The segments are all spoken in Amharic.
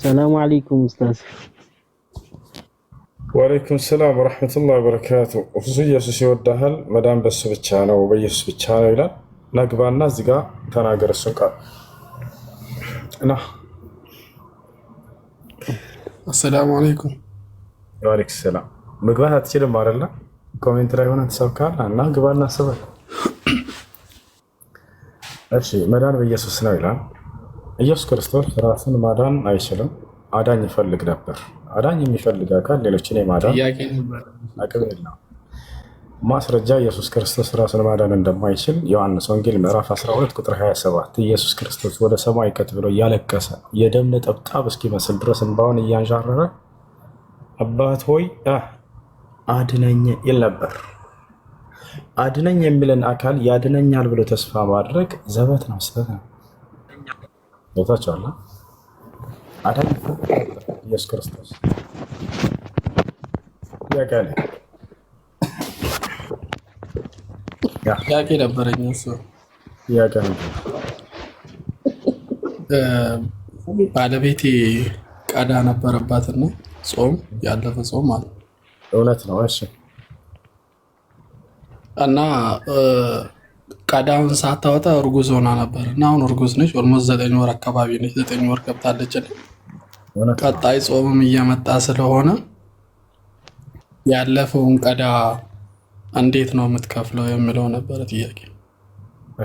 السلام عليكم أستاذ. وعليكم السلام ورحمة الله وبركاته. وفي ኢየሱስ ይወዳሃል መዳን በሱ ብቻ ነው በኢየሱስ ብቻ ነው ይላል። ናግባና እዚህ ጋር ተናገር እሱን ቃል እና السلام عليكم. ወአለይኩም ሰላም። መግባት አትችልም አይደለ? ኮሜንት ላይ ሆነ ተሰብካለህ እና ግባና ሰበክ። እሺ መዳን በኢየሱስ ነው ይላል። ኢየሱስ ክርስቶስ ራሱን ማዳን አይችልም። አዳኝ ይፈልግ ነበር። አዳኝ የሚፈልግ አካል ሌሎችን የማዳን አቅም የለውም። ማስረጃ ኢየሱስ ክርስቶስ ራሱን ማዳን እንደማይችል ዮሐንስ ወንጌል ምዕራፍ 12 ቁጥር 27 ኢየሱስ ክርስቶስ ወደ ሰማይ ቀጥ ብሎ እያለቀሰ የደም ነጠብጣብ እስኪመስል ድረስ እንባውን እያንዣረረ አባት ሆይ አድነኝ ይል ነበር። አድነኝ የሚለን አካል ያድነኛል ብሎ ተስፋ ማድረግ ዘበት ነው፣ ስህተት ነው። ቦታቸዋለ አዳኝ ኢየሱስ ክርስቶስ ያቃለ ጥያቄ ነበረኝ። እሱ ያቃለ ባለቤቴ ቀዳ ነበረባትና ጾም ያለፈ ጾም ማለት እውነት ነው። እሺ እና ቀዳውን ሳታወጣ እርጉዝ ሆና ነበር እና አሁን እርጉዝ ነች። ኦልሞስት 9 ወር አካባቢ ነች። 9 ወር ገብታለች። ቀጣይ ጾምም እየመጣ ስለሆነ ያለፈውን ቀዳ እንዴት ነው የምትከፍለው የሚለው ነበረ ጥያቄ።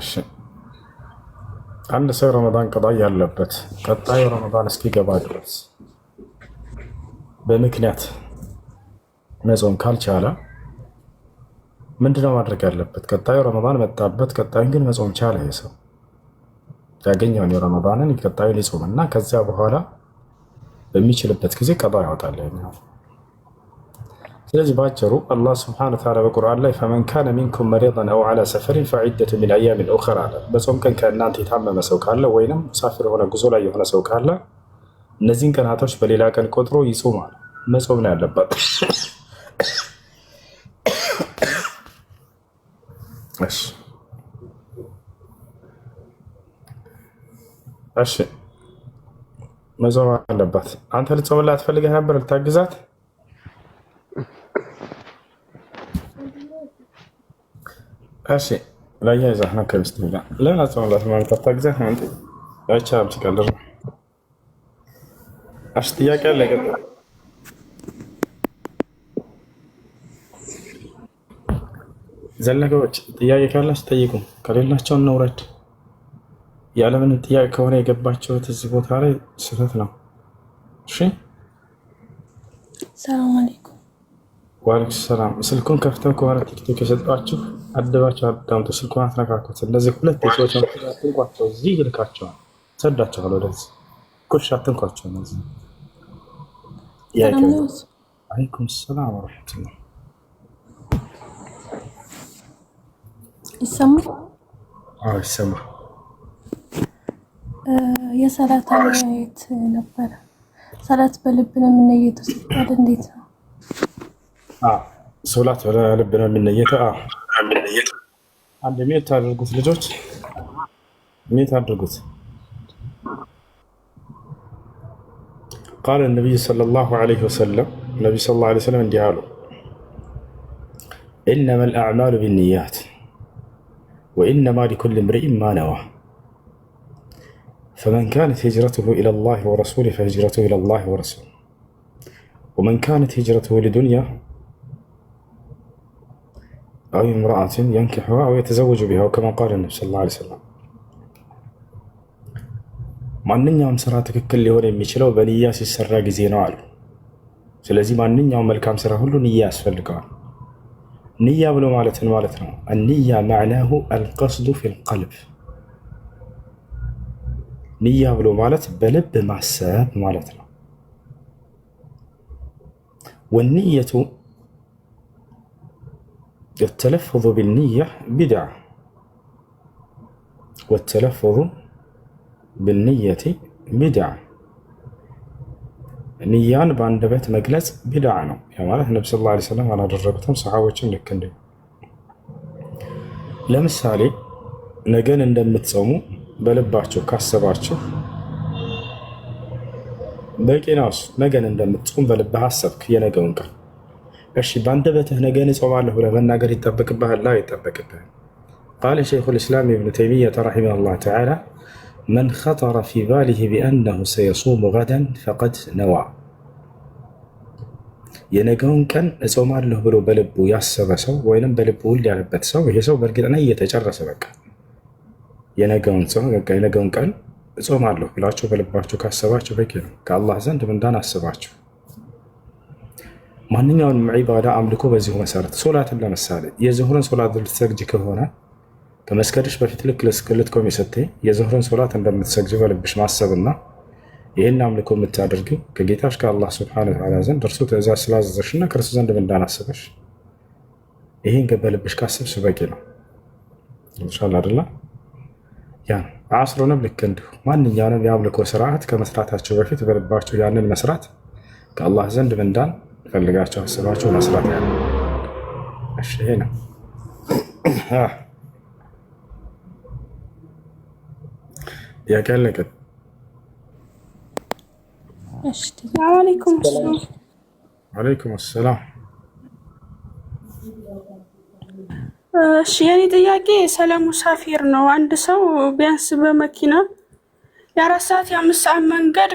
እሺ አንድ ሰው ረመዳን ቀጣ ያለበት ቀጣዩ ረመዳን እስኪገባ ድረስ በምክንያት መጾም ካልቻለ ምንድነው ማድረግ ያለበት? ቀጣዩ ረመዳን መጣበት፣ ቀጣዩን ግን መጾም ቻለ። የሰው ያገኘውን የረመዳንን ቀጣዩን ይጾም እና ከዚያ በኋላ በሚችልበት ጊዜ ቀጣ ያወጣል። ስለዚህ ባጭሩ አላህ ስብሐነሁ ወተዓላ በቁርአን ላይ ፈመን ካነ ሚንኩም መሪደን አው ዐላ ሰፈሪን ፈዒደቱ ሚን አያሚን ኡኸር አለ። በጾም ቀን ከእናንተ የታመመ ሰው ካለ ወይንም ሙሳፊር የሆነ ጉዞ ላይ የሆነ ሰው ካለ እነዚህን ቀናቶች በሌላ ቀን ቆጥሮ ይጾማል። መጾም ነው ያለበት። እሺ መጾም አለባት። አንተ ልትጾምላት ፈልገህ ነበር ልታግዛት? እሺ ላያይዛህ ነው ከሚስት ጋር ለምን አትጾምላት ማለት አታግዛት? አንተ አይቻልም ትቀልር። እሺ ጥያቄ አለ ቀጥታ ዘለገዎች ጥያቄ ካላችሁ ጠይቁ፣ ከሌላቸው እንውረድ። ያለምን ጥያቄ ከሆነ የገባችሁት እዚህ ቦታ ላይ ስህተት ነው። እሺ ሰላም አለይኩም። ወአለይኩም ሰላም። ስልኩን ከፍተው ከሆነ ቲክቶክ የሰጧችሁ አድባቸው አዳምጡ። ስልኩን አትነካኩት። እነዚህ ሁለት የሰዎች አትንኳቸው። እዚህ ይልካቸዋል፣ ሰዳቸዋል ወደዚህ። ኩሽ አትንኳቸው። እነዚህ አለይኩም ሰላም ወረሕመቱላህ። ይሰማል? አዎ ይሰማል። የሰላት አያየት ነበረ። ሰላት በልብ ነው የምንነየተው ሲባል እንዴት ነው? ሶላት በልብ ነው የሚነየተው። አንድ ሚዩት አድርጉት ልጆች፣ ሚዩት አድርጉት። ቃለ ነቢይ ሰለላሁ ዐለይሂ ወሰለም ነቢይ ሰለላሁ ዐለይሂ ወሰለም እንዲህ አሉ፣ ኢነመል አዕማሉ ቢንኒያት ወኢነማ ሊኩል እምሪኢን ማ ነዋ ፈመን ካነት ሂጅረቱሁ ኢለላሂ ወረሱሊሂ ፈሂጅረቱሁ ኢለላሂ ወረሱሊሂ ወመን ካነት ሂጅረቱሁ ሊዱንያ አው ኢምረአትን የንኪሑሃ አው የተዘወጁ ቢሃ ከማ ቃለ ነቢዩ ሰለላሁ ዐለይሂ ወሰለም። ማንኛውም ስራ ትክክል ሊሆን የሚችለው በንያ ሲሰራ ጊዜ ነው አሉ። ስለዚህ ማንኛውም መልካም ስራ ሁሉ ንያ ያስፈልገዋል። ንያ ብሎ ማለትን ማለት ነው። አንያ መዕናሁ አልቀስዱ ፊል ቀልብ። ንያ ብሎ ማለት በልብ ማሰብ ማለት ነው። ወንየቱ የተለፈዙ ብንያ ቢድዓ ወተለፈዙ ብንየቲ ቢድዓ። ንያን በአንደበት መግለጽ ቢድዓ ነው። ያ ማለት ነቢ ሰለላሁ ዐለይሂ ወሰለም አላደረጉትም፣ ሰሓቦችም ልክ እንዲሁ። ለምሳሌ ነገን እንደምትጾሙ በልባችሁ ካሰባችሁ በቂ ነው እሱ። ነገን እንደምትጾም በልብህ አሰብክ የነገውን ቀን። እሺ በአንደበትህ ነገን እጾማለሁ ብለህ መናገር ይጠበቅብሃል? አይጠበቅብህም። ቃለ ሸይኹል ኢስላም ኢብኑ ተይሚየተ ረሒመሁላህ ተዓላ መን ኸጠረ ፊ ባሊሂ ቢአነሁ ሰየሱሙ ገደን ፈቀድ ነዋ። የነገውን ቀን እጾማለሁ ብሎ በልቡ ያሰበ ሰው ወይንም በልቡ ውል ያለበት ሰው ይሄ ሰው በእርግጥ ነው እየተጨረሰ በቃ የነገውን ቀን እጾማለሁ ብላችሁ በልባችሁ ካሰባችሁ በቂ ነው። ከአላህ ዘንድ ምንዳን አስባችሁ ማንኛውንም ዒባዳ አምልኮ በዚሁ መሰረት ሶላትን ለምሳሌ የዙሁርን ሶላት ልትሰግጅ ከሆነ ከመስገድሽ በፊት ልክ ልትቆሚ ስትይ የዙሁርን ሶላት እንደምትሰግጅ በልብሽ ማሰብና ይህን አምልኮ የምታደርጊው ከጌታሽ ከአላህ ሱብሓነሁ ወተዓላ ዘንድ እርሱ ትእዛዝ ስላዘዘሽና ከእርሱ ዘንድ ምንዳን አስበሽ ይህን በልብሽ ካሰብሽ በቂ ነው። ኢንሻአላህ አይደለ? ያ አስሩንም ልክ እንዲሁ ማንኛውንም የአምልኮ ስርዓት ከመስራታቸው በፊት በልባቸው ያንን መስራት ከአላህ ዘንድ ምንዳን ፈልጋቸው አስባቸው መስራት ያለ። እሺ ይሄ ነው። ያከለከ እሺ ወአለይኩም ሰላም። ወአለይኩም ሰላም። እሺ የኔ ጥያቄ ስለ ሙሳፊር ነው። አንድ ሰው ቢያንስ በመኪና የ4 ሰዓት የ5 ሰዓት መንገድ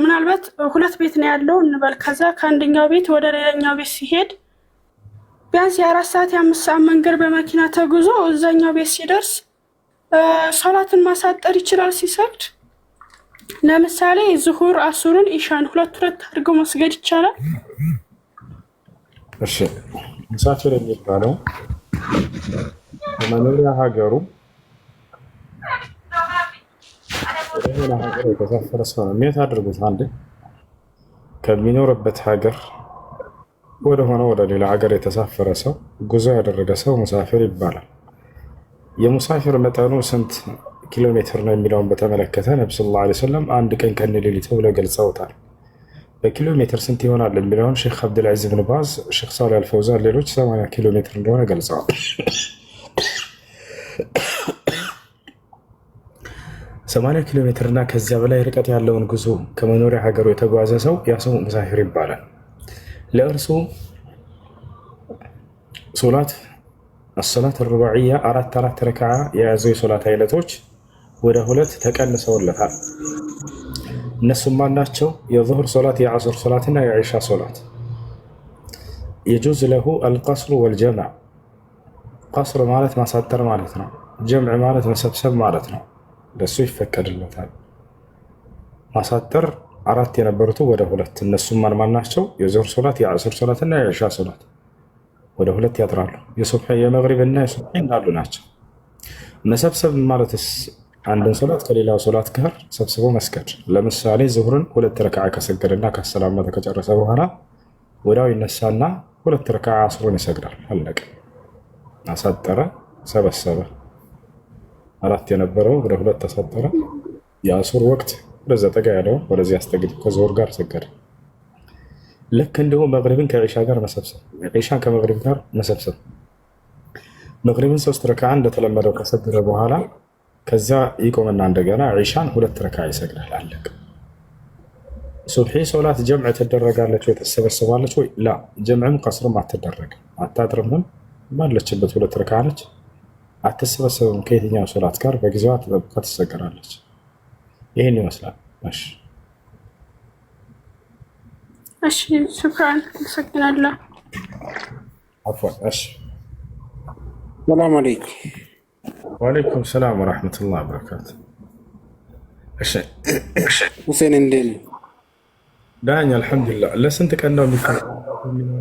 ምናልባት 2 ቤት ነው ያለው እንበል። ከዛ ከአንደኛው ቤት ወደ ሌላኛው ቤት ሲሄድ ቢያንስ የ4 ሰዓት የ5 ሰዓት መንገድ በመኪና ተጉዞ እዛኛው ቤት ሲደርስ ሶላትን ማሳጠር ይችላል ሲሰግድ? ለምሳሌ ዙሁር፣ አሱርን፣ ኢሻን ሁለት አድርገው መስገድ ይቻላል? እሺ ሙሳፊር የሚባለው በመኖሪያ ሀገሩ ወደ ሌላ ሀገር የተሳፈረ ሰው ነው። የት አድርጉት? አንድ ከሚኖርበት ሀገር ወደ ሌላ ሀገር የተሳፈረ ሰው ጉዞ ያደረገ ሰው ሙሳፊር ይባላል። የሙሳፊር መጠኑ ስንት ኪሎ ሜትር ነው የሚለውን በተመለከተ ነብዩ ሰለላሁ ዐለይሂ ወሰለም አንድ ቀን ከነሌሊቱ ብለው ገልጸውታል። በኪሎ ሜትር ስንት ይሆናል የሚለውን ሼክ አብዱልዓዚዝ ብን ባዝ፣ ሼክ ሳሊህ አልፈውዛን ሌሎች 80 ኪሎ ሜትር እንደሆነ ገልጸዋል። 80 ኪሎ ሜትር እና ከዚያ በላይ ርቀት ያለውን ጉዞ ከመኖሪያ ሀገሩ የተጓዘ ሰው ያ ሰው ሙሳፊር ይባላል። ለእርሱ ሶላት አሰላት ሩባዕያ 4 ረክዓ የያዘው የሶላት አይነቶች ወደ 2 ተቀንሰውለታል። እነሱም ማናቸው? የዙሁር ሶላት፣ የዐስር ሶላትና የዒሻ ሶላት። የጁዝ ለሁ አልቀስሩ ወልጀምዕ። ቀስር ማለት ማሳጠር ማለት ነው። ጀምዕ ማለት መሰብሰብ ማለት ነው። ለሱ ይፈቀድለታል። ማሳጠር 4 የነበሩት ወደ 2። እነሱም ማን ናቸው? የዙሁር ሶላት፣ የዐስር ሶላትና የዒሻ ሶላት ወደ 2 ያጥራሉ። የሱብሒ የመግሪብና የሱብሒ እንዳሉ ናቸው። መሰብሰብ ማለትስ አንድን ሶላት ከሌላው ሶላት ጋር ሰብስቦ መስገድ። ለምሳሌ ዙሁርን 2 ረክዓ ከሰገደና ካሰላመተ ከጨረሰ በኋላ ወዲያው ይነሳና 2 ረክዓ አስሩን ይሰግዳል። አለቀ። አሳጠረ፣ ሰበሰበ። 4 የነበረው ወደ 2 ተሳጠረ። የአሱር ወቅት ወደዛ ጠጋ ያለው ወደዚህ አስተግድ ከዙሁር ጋር ሰገደ። ልክ እንዲሁ መግሪብን ከዒሻ ጋር መሰብሰብ፣ ዒሻን ከመግሪብ ጋር መሰብሰብ። መግሪብን 3 ረክዓ እንደተለመደው ከሰገደ በኋላ ከዚያ ይቆምና እንደገና ዒሻን 2 ረክዓ ይሰግዳል። አለቀ። ሱብሒ ሶላት ጀምዕ ትደረጋለች ወይ ተሰበሰባለች ወይ? ላ ጀምዕም ቀስርም አትደረግም። አታጥርምም። ባለችበት 2 ረክዓ ነች። አትሰበሰብም። ከየትኛው ሶላት ጋር በጊዜዋ ተጠብቃ ትሰገራለች። ይህን ይመስላል። እሺ እሺ ሹክራን፣ አመሰግናለሁ። አፍዋን። እሺ ሰላም አለይኩም። ወአለይኩም ሰላም ወራህመቱላሂ ወበረካቱ። እሺ ሁሴን እንዴት ነህ? ዳኛ አልሐምዱሊላህ። ለስንት ቀን ነው የሚፈልገው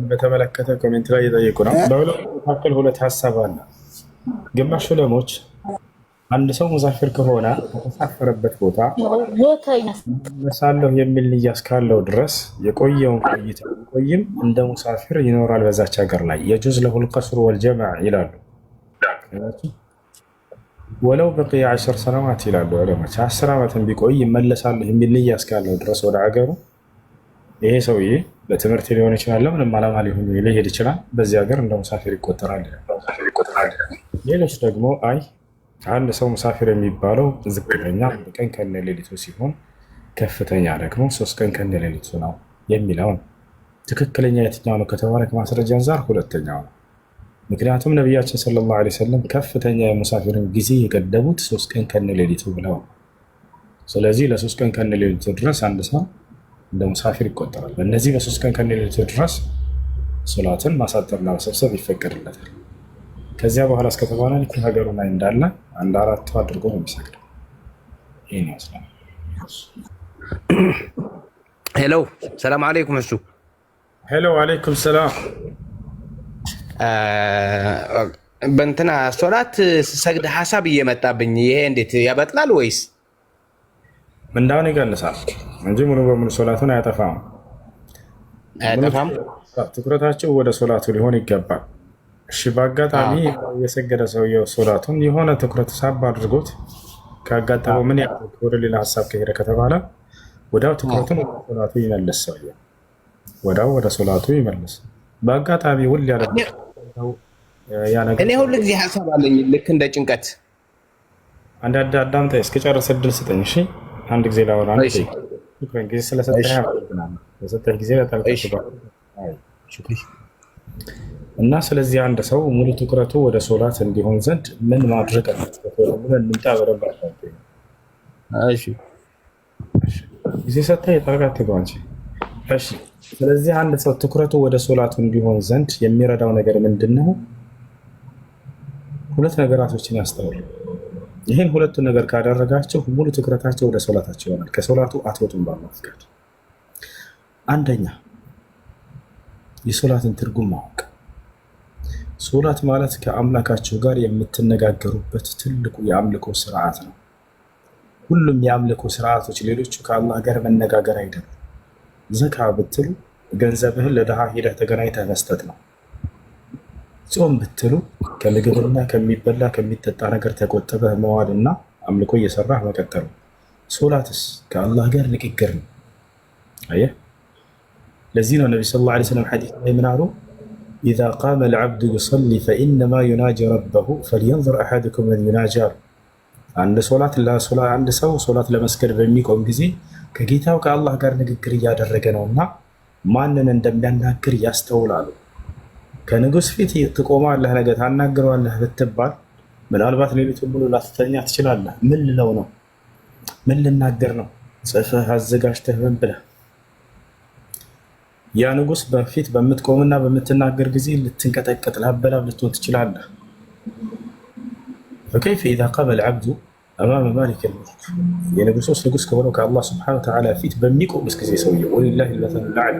በተመለከተ ኮሜንት ላይ እየጠየቁ ነው። በሁለቱ መካከል 2 ሀሳብ አለ። ግማሽ ዑለሞች አንድ ሰው ሙሳፊር ከሆነ ከተሳፈረበት ቦታ መሳለሁ የሚል ንያ እስካለው ድረስ የቆየውን ቆይታ ቢቆይም እንደ ሙሳፊር ይኖራል በዛች ሀገር ላይ። የጁዝ ለሁል ቀስሩ ወልጀምዕ ይላሉ። ወለው በቂየ 10 ሰነዋት ይላሉ ዑለሞች። 10 ዓመትን ቢቆይ ይመለሳል የሚል ንያ እስካለው ድረስ ወደ ሀገሩ። ይሄ ሰውዬ ለትምህርት ሊሆን ይችላል፣ ለምንም ዓላማ ሊሄድ ይችላል። በዚህ ሀገር እንደ ሙሳፊር ይቆጠራል። ሌሎች ደግሞ አይ አንድ ሰው ሙሳፊር የሚባለው ዝቅተኛ አንድ ቀን ከነሌሊቱ ሲሆን ከፍተኛ ደግሞ 3 ቀን ከነሌሊቱ ነው የሚለው ነው። ትክክለኛ የትኛው ነው ከተባለ ከማስረጃ አንፃር ሁለተኛው ነው። ምክንያቱም ነቢያችን ሰለላሁ ዐለይሂ ወሰለም ከፍተኛ የሙሳፊርን ጊዜ የገደቡት 3 ቀን ከነሌሊቱ ብለው። ስለዚህ ለ3 ቀን ከነሌሊቱ ድረስ አንድ ሰው እንደ ሙሳፊር ይቆጠራል። በእነዚህ በ3 ቀን ከነሌሊቱ ድረስ ሶላትን ማሳጠርና መሰብሰብ ይፈቀድለታል። ከዚያ በኋላ እስከተባለ ልክ ሀገሩ ላይ እንዳለ አንድ አራቱ አድርጎ ነው የሚሰግደው። ይህን ይመስላል። ሄሎ ሰላም አለይኩም። እሱ ሄሎ አለይኩም ሰላም። በእንትና ሶላት ሰግድ ሀሳብ እየመጣብኝ ይሄ እንዴት ያበጥላል ወይስ ምንዳውን ይቀንሳል እንጂ ሙሉ በሙሉ ሶላቱን አያጠፋም። አያጠፋም። ትኩረታቸው ወደ ሶላቱ ሊሆን ይገባል። እሺ በአጋጣሚ የሰገደ ሰውየው ሶላቱን የሆነ ትኩረት ሳብ አድርጎት ካጋጠመው ምን ያደርግ ወደ ሌላ ሀሳብ ከሄደ ከተባለ ወዲያው ትኩረቱን ወደ ሶላቱ ይመልስ። ሰውየው ወዲያው ወደ ሶላቱ ይመልስ። በአጋጣሚ ሁሉ እኔ ሁሉ ጊዜ ሀሳብ አለኝ ልክ እንደ ጭንቀት። አንድ አዳምጠኝ እስክጨርስ እድል ስጠኝ። እሺ አንድ ጊዜ ላወራ ነው። ጊዜ ስለሰጠህ ጊዜ እና ስለዚህ አንድ ሰው ሙሉ ትኩረቱ ወደ ሶላት እንዲሆን ዘንድ ምን ማድረግ አለበት? እንምጣ በደንብ ጊዜ ሰጠህ የጠረቃት አንቺ። እሺ ስለዚህ አንድ ሰው ትኩረቱ ወደ ሶላቱ እንዲሆን ዘንድ የሚረዳው ነገር ምንድን ነው? ሁለት ነገራቶችን ያስተውሉ። ይህን ሁለቱን ነገር ካደረጋቸው ሙሉ ትኩረታቸው ወደ ሶላታቸው ይሆናል። ከሶላቱ አትወጡም ባለው ፍቃድ። አንደኛ የሶላትን ትርጉም ማወቅ። ሶላት ማለት ከአምላካቸው ጋር የምትነጋገሩበት ትልቁ የአምልኮ ስርዓት ነው። ሁሉም የአምልኮ ስርዓቶች ሌሎቹ ከአላህ ጋር መነጋገር አይደሉም። ዘካ ብትሉ ገንዘብህን ለድሃ ሄደህ ተገናኝተህ መስጠት ነው። ጾም ብትሉ ከምግብና ከሚበላ ከሚጠጣ ነገር ተቆጥበህ መዋልና አምልኮ እየሰራህ መቀጠሉ። ሶላትስ ከአላህ ጋር ንግግር ነው። አየህ፣ ለዚህ ነው ነቢ ሰለላሁ ዐለይሂ ወሰለም ሐዲስ ላይ ምን አሉ? ኢዛ ቃመ ልዓብዱ ዩሰሊ ፈኢነማ ዩናጂ ረበሁ ፈልየንዙር አሐዱኩም መን ዩናጂ አሉ። አንድ ሰው ሶላት ለመስገድ በሚቆም ጊዜ ከጌታው ከአላህ ጋር ንግግር እያደረገ ነውና ማንን እንደሚያናግር ያስተውላሉ። ከንጉስ ፊት ትቆማለህ፣ ነገ ታናግረዋለህ ብትባል ምናልባት ሌሊቱን ሙሉ ላትተኛ ትችላለህ። ምን ልለው ነው? ምን ልናገር ነው? ጽፈህ አዘጋጅተህ ምን ብለህ ያ ንጉስ በፊት በምትቆምና በምትናገር ጊዜ ልትንቀጠቀጥ ላበላብ ልትሆን ትችላለህ። ፈከይፈ ኢዛ ቃመ ልዓብዱ አማመ ማሊክ ልሙልክ የንጉሶች ንጉስ ከሆነው ከአላህ ስብሐነሁ ወተዓላ ፊት በሚቆምስ ጊዜ ሰውየው ወሊላሂ ልመሰሉል አዕላ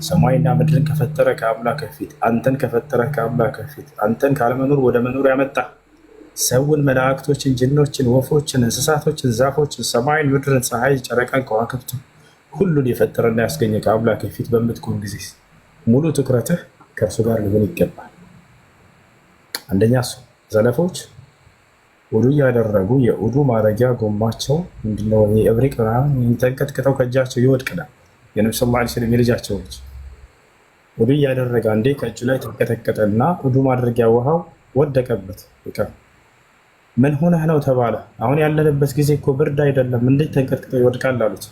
ሰማይና ምድርን ከፈጠረ ከአምላክህ ፊት፣ አንተን ከፈጠረ ከአምላክህ ፊት፣ አንተን ካለመኖር ወደ መኖር ያመጣ ሰውን፣ መላእክቶችን፣ ጅኖችን፣ ወፎችን፣ እንስሳቶችን፣ ዛፎችን፣ ሰማይን፣ ምድርን፣ ፀሐይ፣ ጨረቃን፣ ከዋክብትን ሁሉን የፈጠረና ያስገኘ ከአምላክህ ፊት በምትቆም ጊዜ ሙሉ ትኩረትህ ከእርሱ ጋር ሊሆን ይገባል። አንደኛ እሱ ዘለፎች ውዱ እያደረጉ የውዱ ማድረጊያ ጎማቸው ምንድነው የእብሪቅ ምናምን ተንቀጥቅጠው ከእጃቸው ይወድቅናል። የነቢ ሰለላሁ ዐለይሂ ወሰለም የልጃቸው ልጅ ውዱ እያደረገ አንዴ ከእጁ ላይ ተንቀጠቀጠና ውዱ ማድረጊያ ውሃው ወደቀበት። ምን ሆነህ ነው ተባለ። አሁን ያለንበት ጊዜ እኮ ብርድ አይደለም፣ እንዴት ተንቀጥቅጠው ይወድቃል አሉት።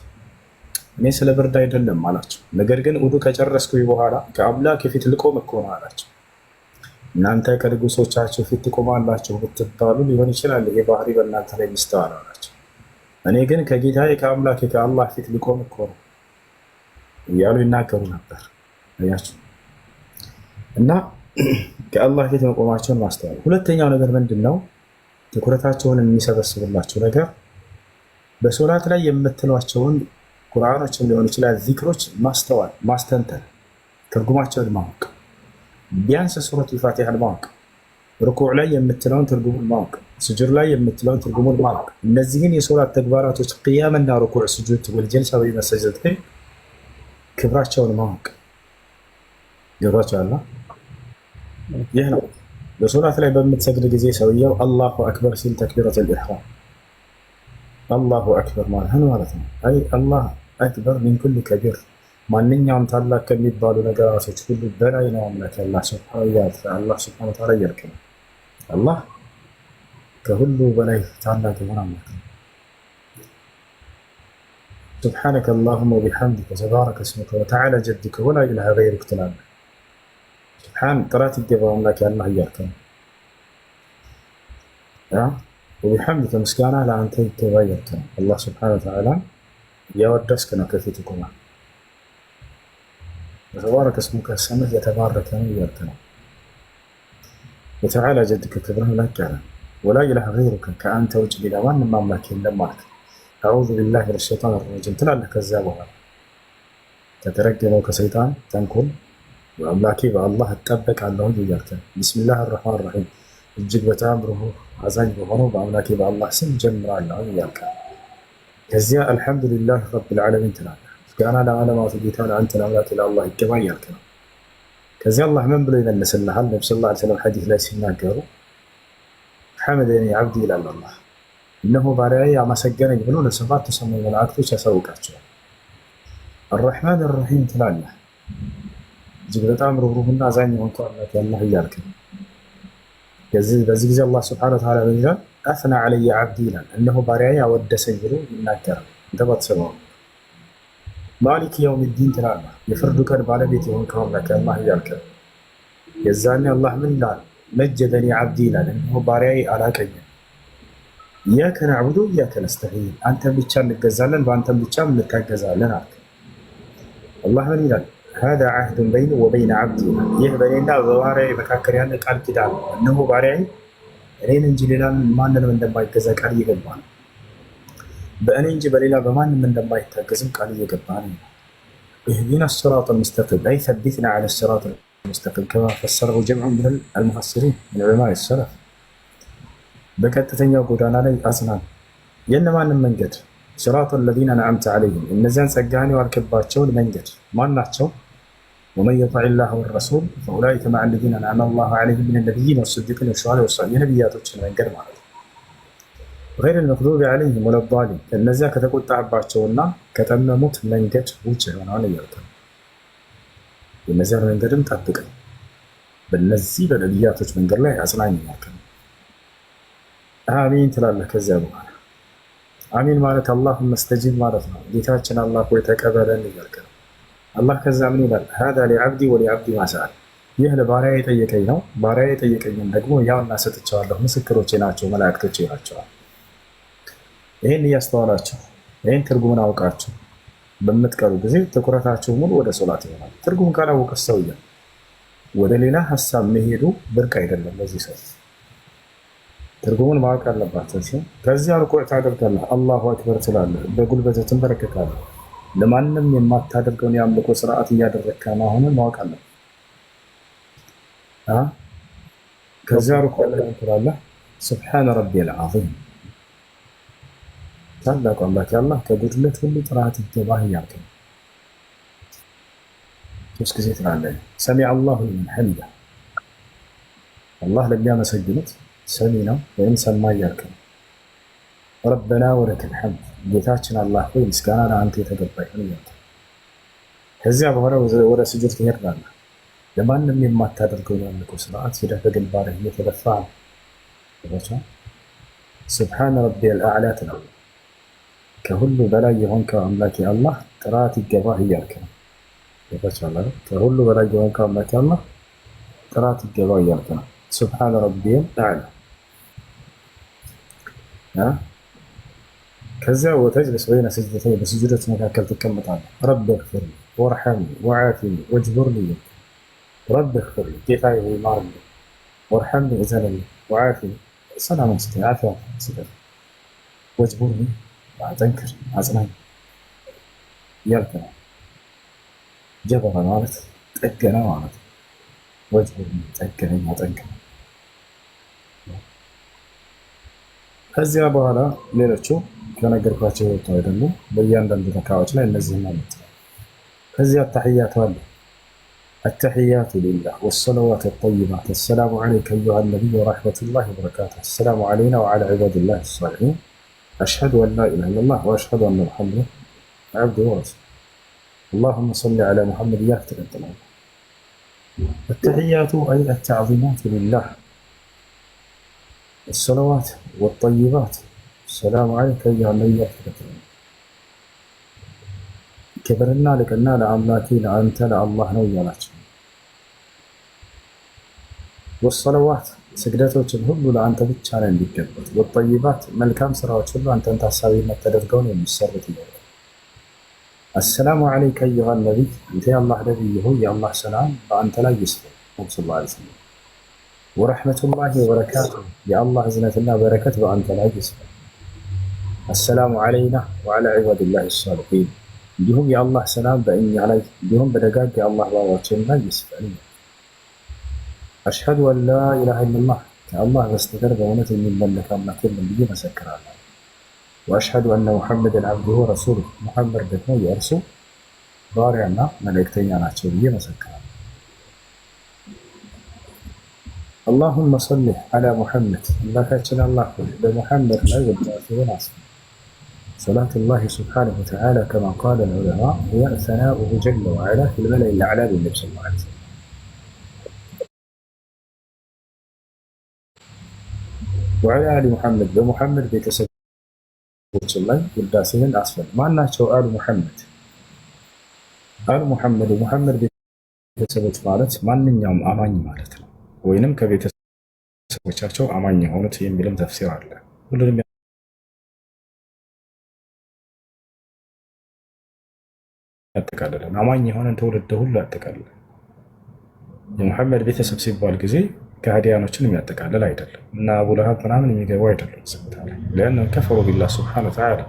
እኔ ስለ ብርድ አይደለም አላቸው፣ ነገር ግን ውዱ ከጨረስኩኝ በኋላ ከአምላክ ፊት ልቆም እኮ ነው አላቸው። እናንተ ከንጉሶቻቸው ፊት ትቆማላችሁ ብትባሉ ሊሆን ይችላል፣ ይሄ ባህሪ በእናንተ ላይ ሚስተዋል አላቸው። እኔ ግን ከጌታዬ ከአምላክ ከአላህ ፊት ልቆም እኮ ነው እያሉ ይናገሩ ነበር። አያችሁ እና ከአላህ ፊት መቆማቸውን ማስተዋል። ሁለተኛው ነገር ምንድን ነው? ትኩረታቸውን የሚሰበስብላቸው ነገር በሶላት ላይ የምትሏቸውን ቁርአኖችን ሊሆን ይችላል ዚክሮች ማስተዋል፣ ማስተንተን፣ ትርጉማቸውን ማወቅ፣ ቢያንስ ሱረቱል ፋቲሃን ማወቅ፣ ሩኩዕ ላይ የምትለውን ትርጉሙን ማወቅ፣ ስጁድ ላይ የምትለውን ትርጉሙን ማወቅ። እነዚህን የሶላት ተግባራቶች ቅያምና ሩኩዕ፣ ስጁድ ወልጀልሳ በይነ ሰጅደተይን ክብራቸውን ማወቅ ገብቷቸዋል። ይህ ነው በሶላት ላይ በምትሰግድ ጊዜ ሰውየው አላሁ አክበር ሲል ተክቢረቱል ኢሕራም አላሁ አክበር ማለት ነው። አይ አላህ አክበር ሚን ኩሊ ከቢር ማንኛውም ታላቅ ከሚባሉ ነገራቶች ሁሉ በላይ ነው አምላክ አላህ ሱብሓነሁ ወተዓላ እያልክ ነው። አላህ ከሁሉ በላይ ታላቅ የሆነ አምላክ ነው። سبحانك اللهم وبحمدك وتبارك اسمك وتعالى جدك ولا إله غيرك تلالك سبحان طرات الجبر لك يا الله يركن وبحمدك مسكانا لا أنت تغيرك الله سبحانه وتعالى يودسكنا كفيتكما وتبارك اسمك السماء يتبارك ويركن وتعالى جدك كبره لك ولا إله غيرك كأنت وجه إلى من مملك لماك أعوذ بالله من الشيطان الرجيم تلالك الزابها تترجموا كسيطان تنكل وأملاكي بالله اتبك على الله يركن بسم الله الرحمن الرحيم እጅግ በጣም ሩህሩህ አዛኝ በሆነው በአምላኬ በአላህ ስም ጀምራለሁ እያልክ ከዚያ አልሐምዱሊላህ ረብል ዓለሚን ትላለህ። ምስጋና ለዓለማቱ ጌታ ለአንተ ለአምላኬ ለአላህ ይገባ እያልክ ነው። ከዚያ አላህ ምን ብሎ ይመልስልሃል? ነቢ ሰለላሁ ዐለይሂ ወሰለም ሐዲስ ላይ ሲናገሩ ሐመደኒ ዓብዲ ይላል አላህ፣ እነሆ ባሪያዬ አመሰገነኝ ብሎ ለሰባቱ ሰማይ መላእክቶች ያሳውቃቸዋል። አርረሕማን አርረሒም ትላለህ። እጅግ በጣም ሩህሩህና አዛኝ የሆንከው አምላኬ አላህ እያልክ ነው። በዚህ ጊዜ አላህ ስብሐነሁ ወተዓላ ይላል አስና ዐለየ ዓብዲ ይላል፣ እነሆ ባሪያዬ አወደሰኝ ብሎ ይናገራል። እንተ ባትሰማው ማሊክ የውሚዲን ትላለህ፣ የፍርዱ ቀን ባለቤት የሆንከው አምላክ አላህ እያልክ ነው። የዛኔ አላህ ምን ይላል? መጀደኒ ዓብዲ ይላል፣ እነሆ ባሪያዬ አላቀኝም። ኢያከ ነዕቡዱ ወኢያከ ነስተዒን፣ አንተን ብቻ እንገዛለን በአንተን ብቻ እንታገዛለን አልክ። አላህ ምን ይላል? هذا عهد بيني وبين عبدي ይህ በእኔና በባሪያዬ መካከል ያለ ቃል ኪዳን ነው። እነሆ ባሪያዬ እኔን እንጂ ሌላ ማንንም እንደማይገዛ ቃል እየገባ ነው። በእኔ እንጂ በሌላ በማንም እንደማይታገዝም ቃል እየገባ ነው። اهدنا الصراط المستقيم أي ثبتنا على الصراط المستقيم كما فسره جمع من المفسرين من علماء السلف በቀጥተኛው ጎዳና ላይ አጽናን። የእነማንም መንገድ صراط الذين أنعمت عليهم እነዚያን ጸጋህን የዋልክባቸውን መንገድ ማን ናቸው? ومن يطع الله والرسول فأولئك مع الذين أنعم الله عليهم من النبيين والصديقين والشهداء والصالحين የነቢያቶችን መንገድ ማለት ነው። غير المغضوب عليهم ولا الضالين እነዚያ ከተቆጣባቸውና ከጠመሙት መንገድ ውጭ የሆነውን እያልክ ነው። የእነዚያን መንገድም ጠብቀኝ፣ በእነዚህ በነቢያቶች መንገድ ላይ አጽናኝ እያልክ ነው። አሚን ትላለህ። ከዚያ በኋላ አሚን ማለት አላሁመ እስተጂብ ማለት ነው። ጌታችን አላህ ሆይ ተቀበለን እያልክ ነው። አላህ ከዛ ምን ይላል? ሃዛ ሊዓብዲ ወሊዓብዲ ማ ሰአል፣ ይህ ለባሪያ የጠየቀኝ ነው፣ ባሪያ የጠየቀኝን ደግሞ ያውና ሰጥቼዋለሁ፣ ምስክሮቼ ናቸው፣ መላእክቶቼ ናቸዋል። ይህን እያስተዋላችሁ ይህን ትርጉምን አውቃችሁ በምትቀሩ ጊዜ ትኩረታችሁ ሙሉ ወደ ሶላት ይሆናል። ትርጉም ካላወቀ ሰውዬ ወደ ሌላ ሀሳብ መሄዱ ብርቅ አይደለም። ለዚህ ሰው ትርጉሙን ማወቅ አለባቸው። ከዚያ ርኩዕ ታደርጋለህ፣ አላሁ አክበር ትላለህ፣ በጉልበትህ ትንበረከካለህ። ለማንም የማታደርገውን የአምልኮ ስርዓት እያደረግክ መሆኑን ማወቅ አለብህ። ከዚያ ርኩዕ ላይ ትላለህ ሱብሓነ ረቢየል ዐዚም፣ ታላቁ አምላክ አላህ ከጉድለት ሁሉ ጥራት ይገባህ እያልክ ነው። ሶስት ጊዜ ትላለህ ሰሚዐ አላሁ ሊመን ሐሚደህ፣ አላህ ለሚያመሰግኑት ሰሚ ነው ወይም ሰማ እያልክ ነው። ረበና ወለከል ሐምድ፣ ጌታችን አላህ ሆይ ምስጋና ለአንተ የተገባ ይሁን እያልክ ነው። ከዚያ በኋላ ወደ ስጁድ ትሄዳለህ። ለማንም የማታደርገውን የአምልኮ ስርዓት ሄደህ በግንባርህ እየተደፋ ነው። ሱብሓነ ረቢየል አዕላ ትላለህ፣ ከሁሉ በላይ የሆንከው አምላኬ አላህ ጥራት ይገባህ እያልክ ነው። ከሁሉ በላይ የሆንከው አምላኬ አላህ ጥራት ይገባህ እያልክ ነው። ሱብሓነ ረቢየል አዕላ። ከዚያ ወተጅልስ በይነ ሰጅደተይን፣ በስጁዶች መካከል ትቀመጣለህ። ረቢ እግፊርሊ ወርሐምኒ ወዓፊኒ ወጅቡርኒ፣ ረቢ እግፊርሊ ጌታዬ ሆይ ማርልኝ፣ ወርሐምኒ እዘንልኝ፣ ወዓፊኒ ሰላምን ስጠኝ ዓፊያ ስጠኝ፣ ወጅቡርኒ አጠንክር አጽናኝ እያልክ ነው። ጀበረ ማለት ጠገነ ማለት ነው። ወጅቡርኒ ጠገነኝ አጠንክር። ከዚያ በኋላ ሌሎቹ ከነገርኳቸው ወጥቶ አይደሉም። በእያንዳንዱ ረካዎች ላይ እነዚህ ማለት ነው። ከዚያ አተሕያቱ አለ። አተሕያቱ ሊላህ ወሰለዋቱ ጠይባት አሰላሙ ዐለይከ አዩሃ ነቢይ ወረሕመቱላሂ ወበረካቱህ አሰላሙ ዐለይና ወዐላ ዒባዲላሂ ሷሊሒን አሽሀዱ አን ላ ኢላሃ ኢለላህ ወአሽሀዱ አነ ሙሐመደን ዐብዱሁ ወረሱሉህ አላሁመ ሰሊ ዐላ ሙሐመድ እያልክ ትቀጥላለህ። አተሕያቱ አይ አተዕዚማቱ ሊላህ الصلوات والطيبات السلام عليك أيها النبي. ክብርና ልቅና ለአምላኬ ለአንተ ለአላህ ነው እያላቸው ወሰለዋት ስግደቶችን ሁሉ ለአንተ ብቻ ነው እንዲገቡት ወጠይባት መልካም ስራዎች ሁሉ አንተን ታሳቢነት ተደርገው ነው የሚሰሩት እያለ አሰላሙ ዓለይከ አዩሃ ነቢይ አንተ የአላህ ነቢይ ሆይ የአላህ ሰላም በአንተ ላይ ይስፈን ሰለላሁ ዐለይሂ ወሰለም ወረሕመቱላሂ ወበረካቱሁ የአላህ እዝነትና በረከት በአንተ ላይ ይስፈን አሰላሙ ዓለይና ወዓላ ዒባዲላሂ ሷሊሒን እንዲሁም የአላህ ሰላም በእኛ ላይ እንዲሁም በደጋግ የአላህ ባሪያዎችም ላይ ይስፈን አሽሀዱ አን ላ ኢላሃ ኢለላህ ከአላህ በስተቀር በእውነት የሚመለክ አምላክ የለም ብዬ መሰክራለሁ ወአሽሀዱ አነ ሙሐመድን ዐብዱሁ ወረሱሉሁ ሙሐመድ ደግሞ የእርሱ ባሪያና መልእክተኛ ናቸው ብዬ መሰክራለሁ اللهم صل على محمد አምላካችን አላህ በሙሐመድ ላይ ወዳሴውን አስፍን صلاة الله سبحانه وتعالى كما قال العلماء هي ثناؤه جل وعلا في الملأ الأعلى بالنبي صلى الله عليه وسلم وعلى آل محمد بمحمد ቤተሰቦች ላይ ውዳሴህን አስፈን ማናቸው አሉ ሙሐመድ ሙሐመድ ቤተሰቦች ማለት ማንኛውም አማኝ ማለት ነው ወይንም ከቤተሰቦቻቸው አማኝ የሆኑት የሚልም ተፍሲር አለ ሁሉንም ያጠቃልላል አማኝ የሆነን ትውልድ ሁሉ ያጠቃልላል የሙሐመድ ቤተሰብ ሲባል ጊዜ ከሃዲያኖችን የሚያጠቃልል አይደለም እና አቡ ለሃብ ምናምን የሚገቡ አይደለም ስብታለ لأنهم كفروا بالله سبحانه وتعالى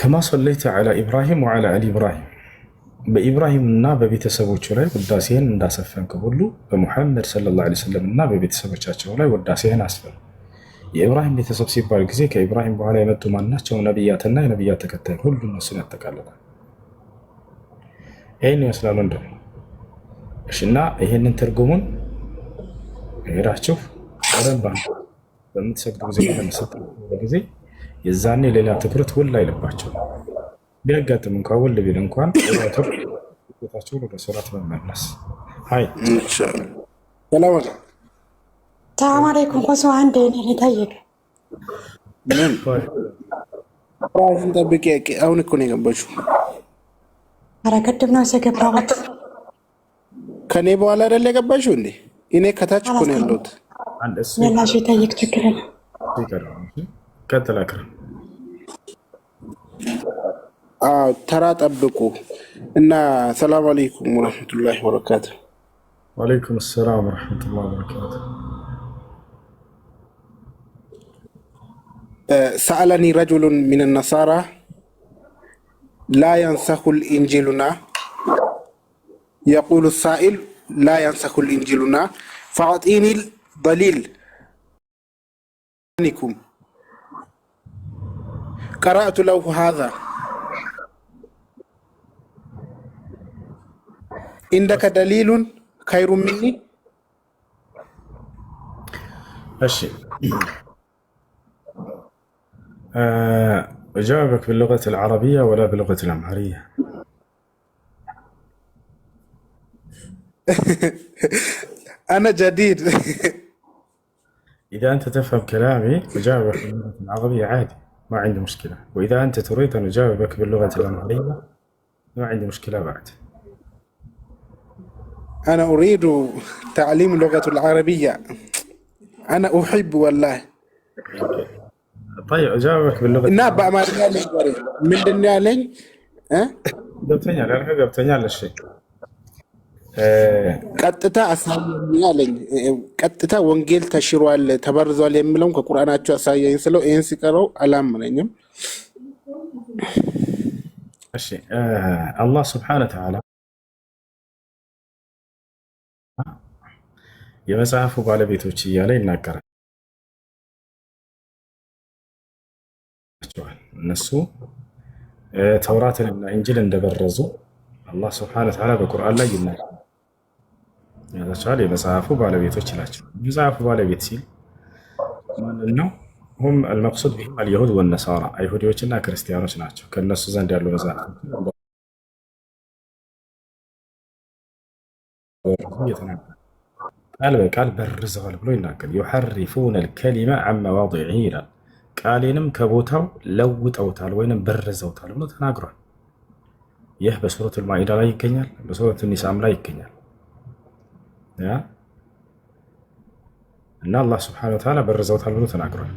كما صليت على إبراهيم وعلى آل إبراهيم በኢብራሂም እና በቤተሰቦቹ ላይ ውዳሴህን እንዳሰፈንክ ሁሉ በሙሐመድ ሰለላሁ ዐለይሂ ወሰለም እና በቤተሰቦቻቸው ላይ ውዳሴህን አስፈን የኢብራሂም ቤተሰብ ሲባል ጊዜ ከኢብራሂም በኋላ የመጡ ማናቸው ነብያትና የነብያት ተከታይ ሁሉ እነሱን ያጠቃልላል ይሄን ይመስላል እንደው እሺና ይሄንን ትርጉሙን ሄዳችሁ በደንብ በምትሰግዱ ጊዜ ጊዜ የዛኔ ሌላ ትኩረት ውል አይልባቸው ቢያጋጥም እንኳን ወል ቢል እንኳን ወታቸው ወደ ሶላት መመለስ ሃይ ሰላም አለይኩም ኮሶ አንዴ ነው ታየቀ ምን ራስን ጠብቂ አሁን እኮ ነው የገባችው ኧረ ቅድም ነው የገባሁት ከኔ በኋላ አይደል የገባችው እንዴ እኔ ከታች እኮ ነው ያለሁት አንድ እሱ ያላሽ ታየቅ ችግር ነው ከተላከረ ተራ ጠብቁ እና ሰላም አለይኩም ወራህመቱላሂ ወበረካቱ ወአለይኩም ሰላም ወራህመቱላሂ ወበረካቱ سألني رجل من النصارى لا ينسخ الإنجيلنا يقول السائل لا ينسخ الإنجيلنا فأعطيني الدليل قرأت له هذا عندك دليل خير مني ماشي أجاوبك باللغة العربية ولا باللغة الأمهرية أنا جديد إذا أنت تفهم كلامي أجاوبك باللغة العربية عادي ما عندي مشكلة وإذا أنت تريد أن أجاوبك باللغة الأمهرية ما عندي مشكلة بعد أنا أريد تعليم اللغة العربية أنا أحب والله طيب أجاوبك باللغة نابع ما رجال من الدنيا لين قبتني على قبتني على الشيء ቀጥታ አሳየኝ አለኝ ቀጥታ ወንጌል ተሽሯል ተበርዟል የሚለው ከቁርአናቸው አሳየኝ ስለው ይሄን ሲቀረው አላመነኝም እሺ አላህ Subhanahu Wa Ta'ala የመጽሐፉ ባለቤቶች እያለ ይናገራል እነሱ ተውራትንና እንጂል እንደበረዙ አላህ Subhanahu Wa Ta'ala በቁርአን ላይ ይናገራል ያዛቻለ የመጽሐፉ ባለቤቶች ይላቸው የመጽሐፉ ባለቤት ሲል ማንን ነው هم المقصود بهم اليهود والنصارى አይሁዶችና ክርስቲያኖች ናቸው ከነሱ ዘንድ ያሉ መጽሐፎች ቃል በቃል በርዘዋል ብሎ ይናገራል يحرفون الكلمة عن مواضعه ይላል ቃሌንም ከቦታው ለውጠውታል ወይንም በርዘውታል ብሎ ተናግሯል። ይህ በሱረቱል ማኢዳ ላይ ይገኛል፣ በሱረቱል ኒሳም ላይ ይገኛል። እና አላህ ሱብሓነሁ ወተዓላ በርዘውታል ብሎ ተናግሯል።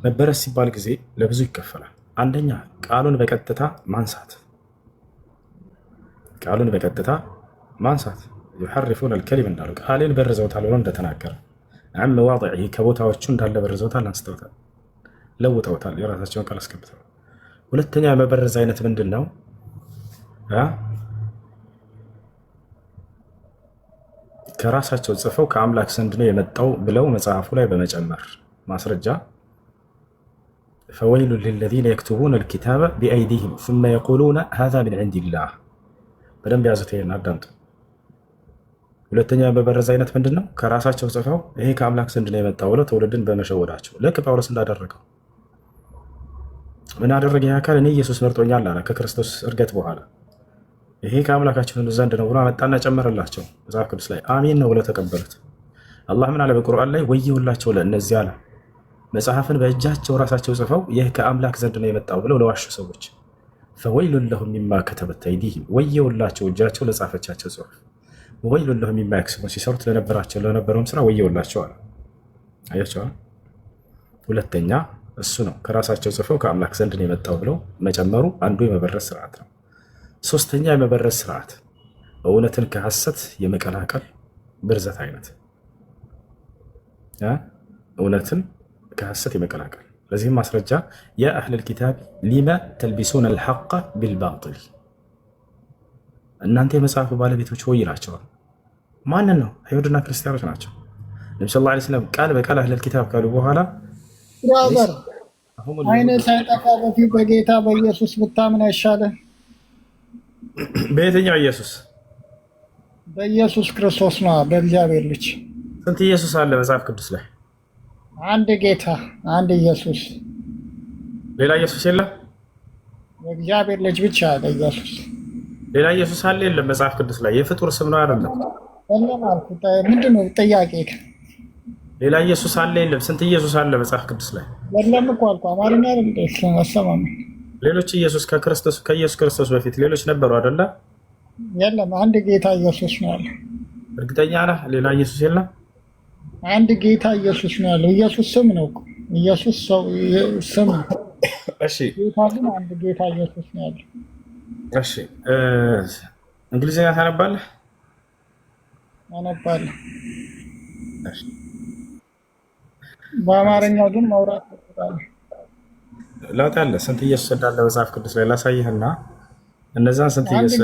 መበረዝ ሲባል ጊዜ ለብዙ ይከፈላል። አንደኛ ቃሉን በቀጥታ ማንሳት يحرفون الكلمة እንዳለው ቃሌን በርዘውታል ብሎ እንደተናገረ عن مواضعه ከቦታዎቹ እንዳለ በርዘውታል፣ አንስተውታል፣ ለውጠውታል፣ የራሳቸውን ቃል አስገብተዋል። ሁለተኛ የመበረዝ አይነት ምንድን ነው? ከራሳቸው ጽፈው ከአምላክ ዘንድ ነው የመጣው ብለው መጽሐፉ ላይ በመጨመር ማስረጃ فويل للذين يكتبون الكتاب بأيديهم ثم يقولون هذا من عند الله በደንብ ያዙት። ይሄን አዳምጡ። ሁለተኛ በበረዝ አይነት ምንድን ነው? ከራሳቸው ጽፈው ይሄ ከአምላክ ዘንድ ነው የመጣው ብለው ትውልድን በመሸወዳቸው ልክ ጳውሎስ እንዳደረገው ምን አደረገ? ይህ አካል እኔ ኢየሱስ መርጦኛል አለ ከክርስቶስ እርገት በኋላ። ይሄ ከአምላካችን ዘንድ ነው ብሎ አመጣና ጨመረላቸው። መጽሐፍ ቅዱስ ላይ አሜን ነው ብለው ተቀበሉት። አላህ ምን አለ በቁርአን ላይ? ወየውላቸው ለእነዚህ አለ መጽሐፍን በእጃቸው ራሳቸው ጽፈው ይህ ከአምላክ ዘንድ ነው የመጣው ብለው ለዋሹ ሰዎች ፈወይሉን ለሁም ሚማ ከተበት አይዲሂም፣ ወየውላቸው እጃቸው ለጻፈቻቸው ጽሑፍ፣ ወይሉን ለሁም ሚማ የክስቡን ሲሰሩት ለነበረውም ስራ ወየውላቸው አለ። አያቸዋል። ሁለተኛ እሱ ነው ከራሳቸው ጽፈው ከአምላክ ዘንድ ነው የመጣው ብለው መጨመሩ አንዱ የመበረዝ ስርዓት ነው። ሶስተኛ የመበረዝ ስርዓት እውነትን ከሐሰት የመቀላቀል ብርዘት አይነት፣ እውነትን ከሐሰት የመቀላቀል። ለዚህም ማስረጃ ያ አህለል ኪታብ ሊማ ተልቢሱን አልሐቀ ቢልባጢል፣ እናንተ የመጽሐፉ ባለቤቶች ሆይ ይላቸዋል። ማንን ነው? አይሁድና ክርስቲያኖች ናቸው። ነቢ ስ ላ ስለም ቃል በቃል አህለል ኪታብ ካሉ በኋላ አይነት ሳይጠፋ በፊት በጌታ በኢየሱስ ብታምን አይሻልም? በየትኛው ኢየሱስ? በኢየሱስ ክርስቶስ ነው፣ በእግዚአብሔር ልጅ። ስንት ኢየሱስ አለ መጽሐፍ ቅዱስ ላይ? አንድ ጌታ፣ አንድ ኢየሱስ። ሌላ ኢየሱስ የለም? የእግዚአብሔር ልጅ ብቻ አለ ኢየሱስ። ሌላ ኢየሱስ አለ የለም? መጽሐፍ ቅዱስ ላይ የፍጡር ስም ነው አይደለም? የለም አልኩት። ምንድን ነው ጥያቄ? ሌላ ኢየሱስ አለ የለም? ስንት ኢየሱስ አለ መጽሐፍ ቅዱስ ላይ? የለም እኮ አልኩ። አማርኛ አይደል? አሰማም። ሌሎች ኢየሱስ ከኢየሱስ ክርስቶስ በፊት ሌሎች ነበሩ አይደለ? የለም፣ አንድ ጌታ ኢየሱስ ነው ያለው። እርግጠኛ ነህ? ሌላ ኢየሱስ የለም? አንድ ጌታ ኢየሱስ ነው ያለው። ኢየሱስ ስም ነው እኮ። ኢየሱስ ሰው ስም ነው። እሺ፣ ጌታ ግን አንድ ጌታ ኢየሱስ ነው ያለው። እሺ፣ እንግሊዝኛ ታነባለህ? አነባለሁ። በአማርኛ ግን ማውራት ይችላል። ለውጥ አለ። ስንት ኢየሱስ እንዳለ መጽሐፍ ቅዱስ ላይ ላሳይህና እነዛን ስንት ኢየሱስ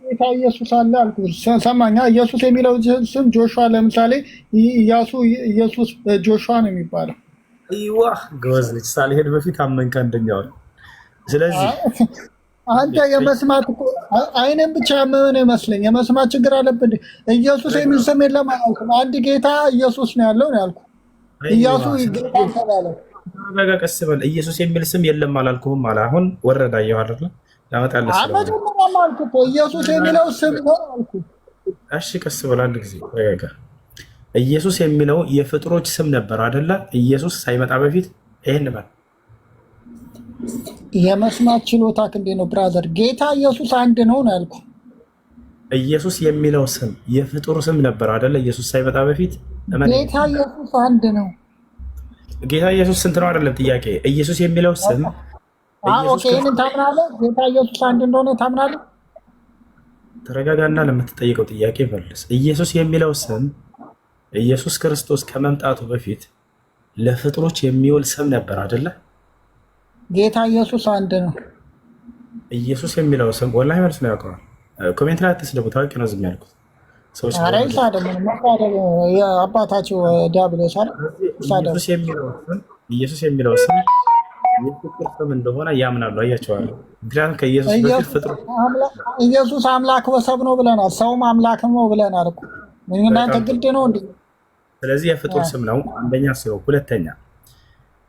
ጌታ ኢየሱስ አለ አልኩ። ሰማኛ። ኢየሱስ የሚለው ስም ጆሹዋ፣ ለምሳሌ ኢያሱ ኢየሱስ ጆሹዋ ነው የሚባለው። አይዋ ጎዝ ልጅ ሳልሄድ በፊት አመንከ አንደኛው። ስለዚህ አንተ የመስማት አይነን ብቻ ያመነ ይመስለኝ። የመስማት ችግር አለብን። ኢየሱስ የሚል ስም የለም አላልኩም። አንድ ጌታ ኢየሱስ ነው ያለው ነው ያልኩ። ኢያሱ ጌታ ተባለ። ቀስ በል። ኢየሱስ የሚል ስም የለም አላልኩህም አለ። አሁን ወረዳ አየሁ አይደል? ያመጣልህ ኢየሱስ የሚለው ስም ነው አልኩ። እሺ ቀስ በል አንድ ጊዜ ረጋጋ። ኢየሱስ የሚለው የፍጥሮች ስም ነበር አይደለ? ኢየሱስ ሳይመጣ በፊት ይሄን በል። የመስማት ችሎታ እንዴት ነው ብራዘር? ጌታ ኢየሱስ አንድ ነው ነው ያልኩ። ኢየሱስ የሚለው ስም የፍጡር ስም ነበር አይደለ? ኢየሱስ ሳይመጣ በፊት ጌታ ኢየሱስ አንድ ነው። ጌታ ኢየሱስ ስንት ነው አይደለም ጥያቄ። ኢየሱስ የሚለው ስም ኦኬ፣ ይሄንን ታምናለህ? ጌታ ኢየሱስ አንድ እንደሆነ ታምናለህ? ተረጋጋና ለምትጠይቀው ጥያቄ መልስ። ኢየሱስ የሚለው ስም ኢየሱስ ክርስቶስ ከመምጣቱ በፊት ለፍጥሮች የሚውል ስም ነበር አይደለ? ጌታ ኢየሱስ አንድ ነው። ኢየሱስ የሚለው ስም ወላሂ መልስ ነው ያውቀዋል። ኮሜንት ላይ አትስደቡ፣ ታውቂ ነው ዝም ያልኩት ሰዎች አራይሳ ደግሞ አባታቸው ዲያብሎስ አለ። ኢየሱስ የሚለው ስም የፍጡር ስም እንደሆነ ያምናሉ። አያቸዋለሁ። ምክንያቱም ከኢየሱስ በፊት ፍጡር ኢየሱስ አምላክ ወሰብ ነው ብለናል። ሰውም አምላክ ነው ብለናል እኮ። እናንተ ግድ ነው እንዴ? ስለዚህ የፍጡር ስም ነው አንደኛ ሲሆን፣ ሁለተኛ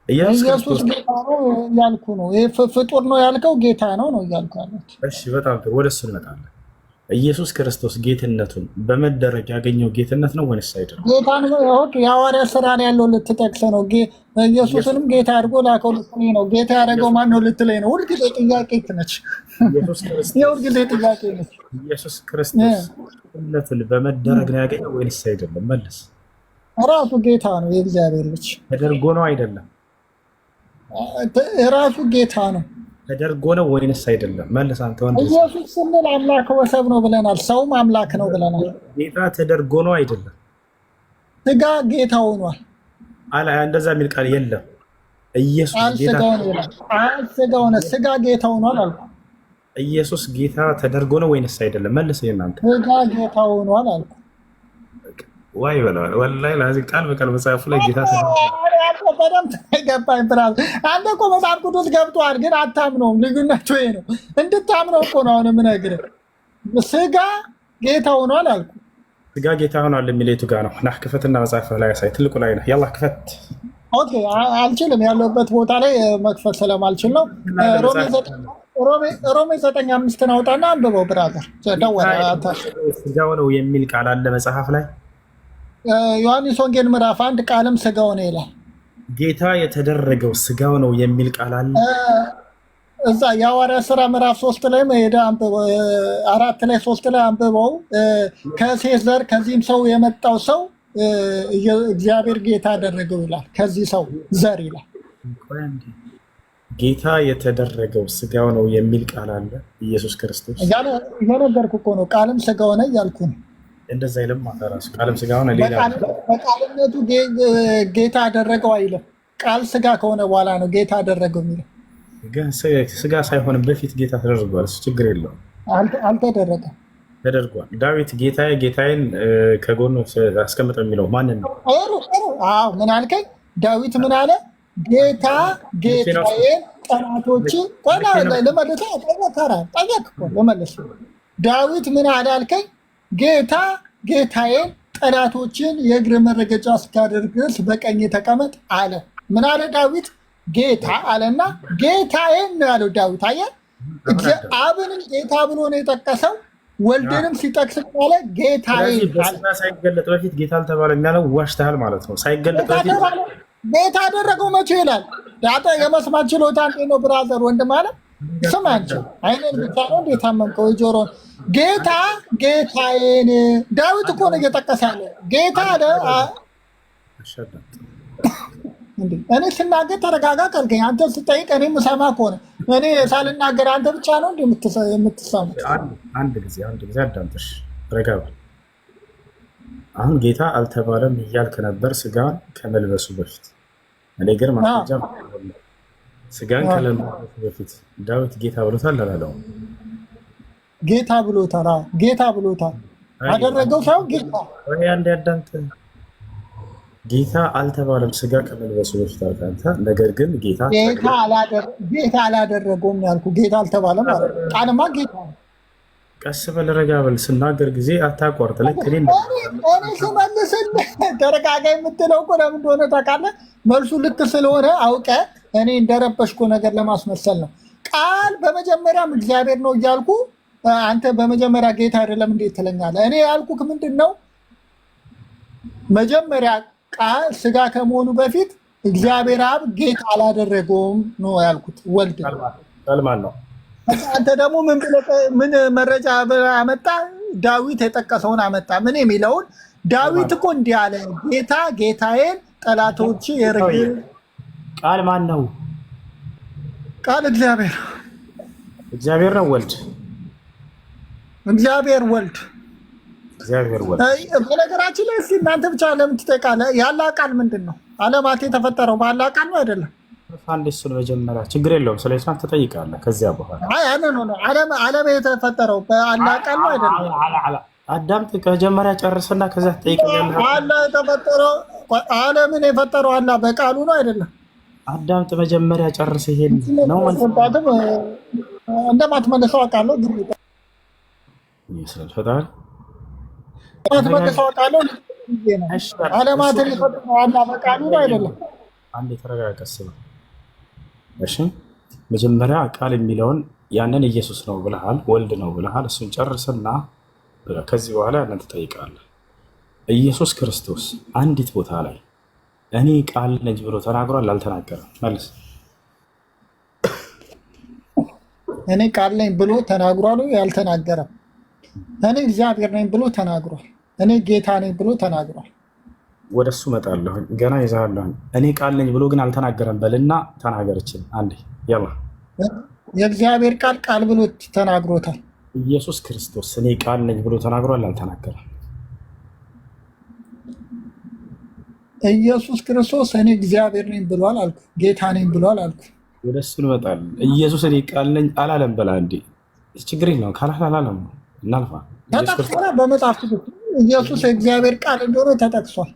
ኢየሱስ ጌታ ነው ያልኩ ነው። ይሄ ፍጡር ነው ያልከው ጌታ ነው ነው እያልኩ ያለሁት። እሺ በጣም ጥሩ፣ ወደ እሱ እንመጣለን። ኢየሱስ ክርስቶስ ጌትነቱን በመደረግ ያገኘው ጌትነት ነው ወይስ አይደለም? ጌታን ኦኬ፣ የሐዋርያት ስራ ላይ ያለው ልትጠቅስ ነው። ኢየሱስንም ጌታ አድርጎ ላከው ልትለኝ ነው። ጌታ ያደረገው ማን ነው ልትለኝ ነው። ሁልጊዜ ጥያቄ ነች። የሁልጊዜ ጥያቄ ነች። ኢየሱስ ክርስቶስ ጌትነቱን በመደረግ ነው ያገኘው ወይስ አይደለም? መልስ። ራሱ ጌታ ነው። የእግዚአብሔር ልጅ ተደርጎ ነው አይደለም? ራሱ ጌታ ነው። ተደርጎ ነው ወይንስ አይደለም? መልስ አንተ ወንድ። ኢየሱስ ስንል አምላክ ወሰብ ነው ብለናል። ሰውም አምላክ ነው ብለናል። ጌታ ተደርጎ ነው አይደለም? ስጋ ጌታ ሆኗል። እንደዛ የሚል ቃል የለም። ኢየሱስ ጌታ ስጋ ጌታ ሆኗል አልኩ። ኢየሱስ ጌታ ተደርጎ ነው ወይንስ አይደለም? መልስ እናንተ። ስጋ ጌታ ሆኗል አልኩ። ዋይ በለዋል። ወላሂ ለዚህ ቃል በቃል መጽሐፉ ላይ ጌታ በደምብ አይገባኝ ብራል። አንተ እኮ መጽሐፍ ቅዱስ ገብቶሃል፣ ግን አታምነውም። ልዩነቱ ይሄ ነው። እንድታምነው እኮ ነው አሁን የምነግርህ። ስጋ ጌታ ሆኗል አልኩ። ስጋ ጌታ ሆኗል የሚለው የቱ ጋር ነው? ናህ ክፈትና መጽሐፍ ላይ ያሳይ። ትልቁ ላይ ነው። ያላ ክፈት። ኦኬ፣ አልችልም። ያለበት ቦታ ላይ መክፈት ስለማልችል ነው። ሮሜ 9:5 አውጣና አንብበው ብራዘር። ስጋው ነው የሚል ቃል አለ መጽሐፍ ላይ። ዮሐንስ ወንጌል ምዕራፍ 1 ቃልም ስጋው ነው ይላል። ጌታ የተደረገው ስጋው ነው የሚል ቃል አለ እዛ የሐዋርያት ሥራ ምዕራፍ 3 ላይ ሄደህ አንብበው። 4 ላይ 3 ላይ አንብበው። ከሴት ዘር ከዚህም ሰው የመጣው ሰው እግዚአብሔር ጌታ ያደረገው ይላል። ከዚህ ሰው ዘር ይላል። ጌታ የተደረገው ስጋው ነው የሚል ቃል አለ። ኢየሱስ ክርስቶስ እየነገርኩህ እኮ ነው። ቃልም ስጋው ነው እያልኩ ነው። እንደዛ አይልም። ማፈራሱ ቃልም ስጋ ሆነ ሌላ በቃልነቱ ጌታ ያደረገው አይልም። ቃል ስጋ ከሆነ በኋላ ነው ጌታ ያደረገው የሚለው። ግን ስጋ ሳይሆን በፊት ጌታ ተደርጓል። እሱ ችግር የለውም። አልተደረገም፣ ተደርጓል። ዳዊት ጌታዬን ከጎኑ አስቀምጠው የሚለው ማንን ነው? አዎ ምን አልከኝ? ዳዊት ምን አለ? ጌታ ጌታዬን ጠላቶች ልመልስ። ዳዊት ምን አለ አልከኝ? ጌታ ጌታዬን ጠላቶችን የእግር መረገጫ እስካደርግ ድረስ በቀኝ ተቀመጥ አለ። ምን አለ ዳዊት? ጌታ አለና ጌታዬን ነው ያለው ዳዊት። አየህ፣ አብንም ጌታ ብሎ ነው የጠቀሰው። ወልድንም ሲጠቅስ አለ ጌታዬን አለ። ሳይገለጥ በፊት ጌታ አልተባለም ያለው ዋሽተሃል ማለት ነው። ሳይገለጥ በፊት ጌታ አደረገው መቼ ይላል? ዳታ የመስማት ችሎታ እንዴት ነው ብራዘር? ወንድም አለ ስማ እንጂ አይነን ብቻ ነው እንዴ ታመምከው? ጆሮን ጌታ ጌታዬን ዳዊት እኮ ነው እየጠቀሰ ያለ ጌታ አለ። እኔ ስናገር ተረጋጋ ካልከኝ አንተ ስጠይቅ እኔ የምሰማ ከሆነ እኔ ሳልናገር አንተ ብቻ ነው እንዴ የምትሰሙት? አንድ ጊዜ አዳምጥሽ፣ ረጋ በል። አሁን ጌታ አልተባለም እያልክ ነበር ስጋን ከመልበሱ በፊት። እኔ ግን ማስረጃ ስጋን ከመልበሱ በፊት ዳዊት ጌታ ብሎታል አላለውም? ጌታ ብሎታል። ጌታ ብሎታል። አደረገው ሰው ጌታ ወይ አንድ ያዳምጥ። ጌታ አልተባለም ስጋ ከመልበሱ በፊት አልካንተ። ነገር ግን ጌታ አላደረገውም ያልኩ ጌታ አልተባለም ማለት ቃልማ ጌታ ነው። ቀስ በል ረጋ በል። ስናገር ጊዜ አታቋርጥ። ልክ እኔ ስመልስልህ ተረጋጋ የምትለው እኮ ለምን እንደሆነ ታውቃለህ? መልሱ ልክ ስለሆነ አውቀህ እኔ እንደረበሽኩ ነገር ለማስመሰል ነው። ቃል በመጀመሪያም እግዚአብሔር ነው እያልኩ አንተ በመጀመሪያ ጌታ አይደለም እንዴት ትለኛለህ? እኔ ያልኩህ ምንድን ነው? መጀመሪያ ቃል ስጋ ከመሆኑ በፊት እግዚአብሔር አብ ጌታ አላደረገውም ነው ያልኩት። ወልድ ማን ነው? አንተ ደግሞ ምን መረጃ አመጣ? ዳዊት የጠቀሰውን አመጣ። ምን የሚለውን? ዳዊት እኮ እንዲህ አለ፣ ጌታ ጌታዬን ጠላቶች የርግጥ ቃል ማን ነው? ቃል እግዚአብሔር ነው። ወልድ እግዚአብሔር ወልድ። በነገራችን ላይ እስኪ እናንተ ብቻ ለምን ትጠይቃለህ? ያለ ቃል ምንድን ነው? ዓለማት የተፈጠረው ባለ ቃል ነው አይደለም? አንድ እሱን መጀመሪያ ችግር የለውም። ስለ ኢስላም ትጠይቃለህ። ከዚያ በኋላ ዓለም የተፈጠረው በአላህ ቃል ነው አይደለም? አዳምጥ። ከመጀመሪያ ጨርስና ከዛ ትጠይቃለህ። አላህ የተፈጠረው ዓለምን የፈጠረው አላህ በቃሉ ነው አይደለም? አዳምጥ። መጀመሪያ ጨርስ። ይሄን ነው እንደማትመልሰው አውቃለሁ፣ ግን ይስራል ፈጣሪ እንደማትመልሰው አውቃለሁ። ዓለማትን የፈጠረው አላህ በቃሉ ነው አይደለም? አንድ የተረጋገሰ ነው። እሺ መጀመሪያ ቃል የሚለውን ያንን ኢየሱስ ነው ብለሃል፣ ወልድ ነው ብለሃል። እሱን ጨርስና ከዚህ በኋላ ያንን ትጠይቃለህ። ኢየሱስ ክርስቶስ አንዲት ቦታ ላይ እኔ ቃል ነኝ ብሎ ተናግሯል? አልተናገረም? መልስ። እኔ ቃል ነኝ ብሎ ተናግሯል? ያልተናገረም። እኔ እግዚአብሔር ነኝ ብሎ ተናግሯል። እኔ ጌታ ነኝ ብሎ ተናግሯል። ወደ እሱ እመጣለሁኝ፣ ገና ይዛለሁኝ። እኔ ቃል ነኝ ብሎ ግን አልተናገረም በልና ተናገረችን አንዴ። ያላ የእግዚአብሔር ቃል ብሎ ተናግሮታል። ኢየሱስ ክርስቶስ እኔ ቃል ነኝ ብሎ ተናግሯል? አልተናገረም? ኢየሱስ ክርስቶስ እኔ እግዚአብሔር ነኝ ብሏል አልኩ፣ ጌታ ነኝ ብሏል አልኩ። ወደ እሱ እንመጣለን። ኢየሱስ እኔ ቃል ነኝ አላለም በላ እንዴ። ችግር የለውም ካላለም ነው እናልፋ። ተጠቅሷል በመጽሐፍ ቅዱስ ኢየሱስ የእግዚአብሔር ቃል እንደሆነ ተጠቅሷል።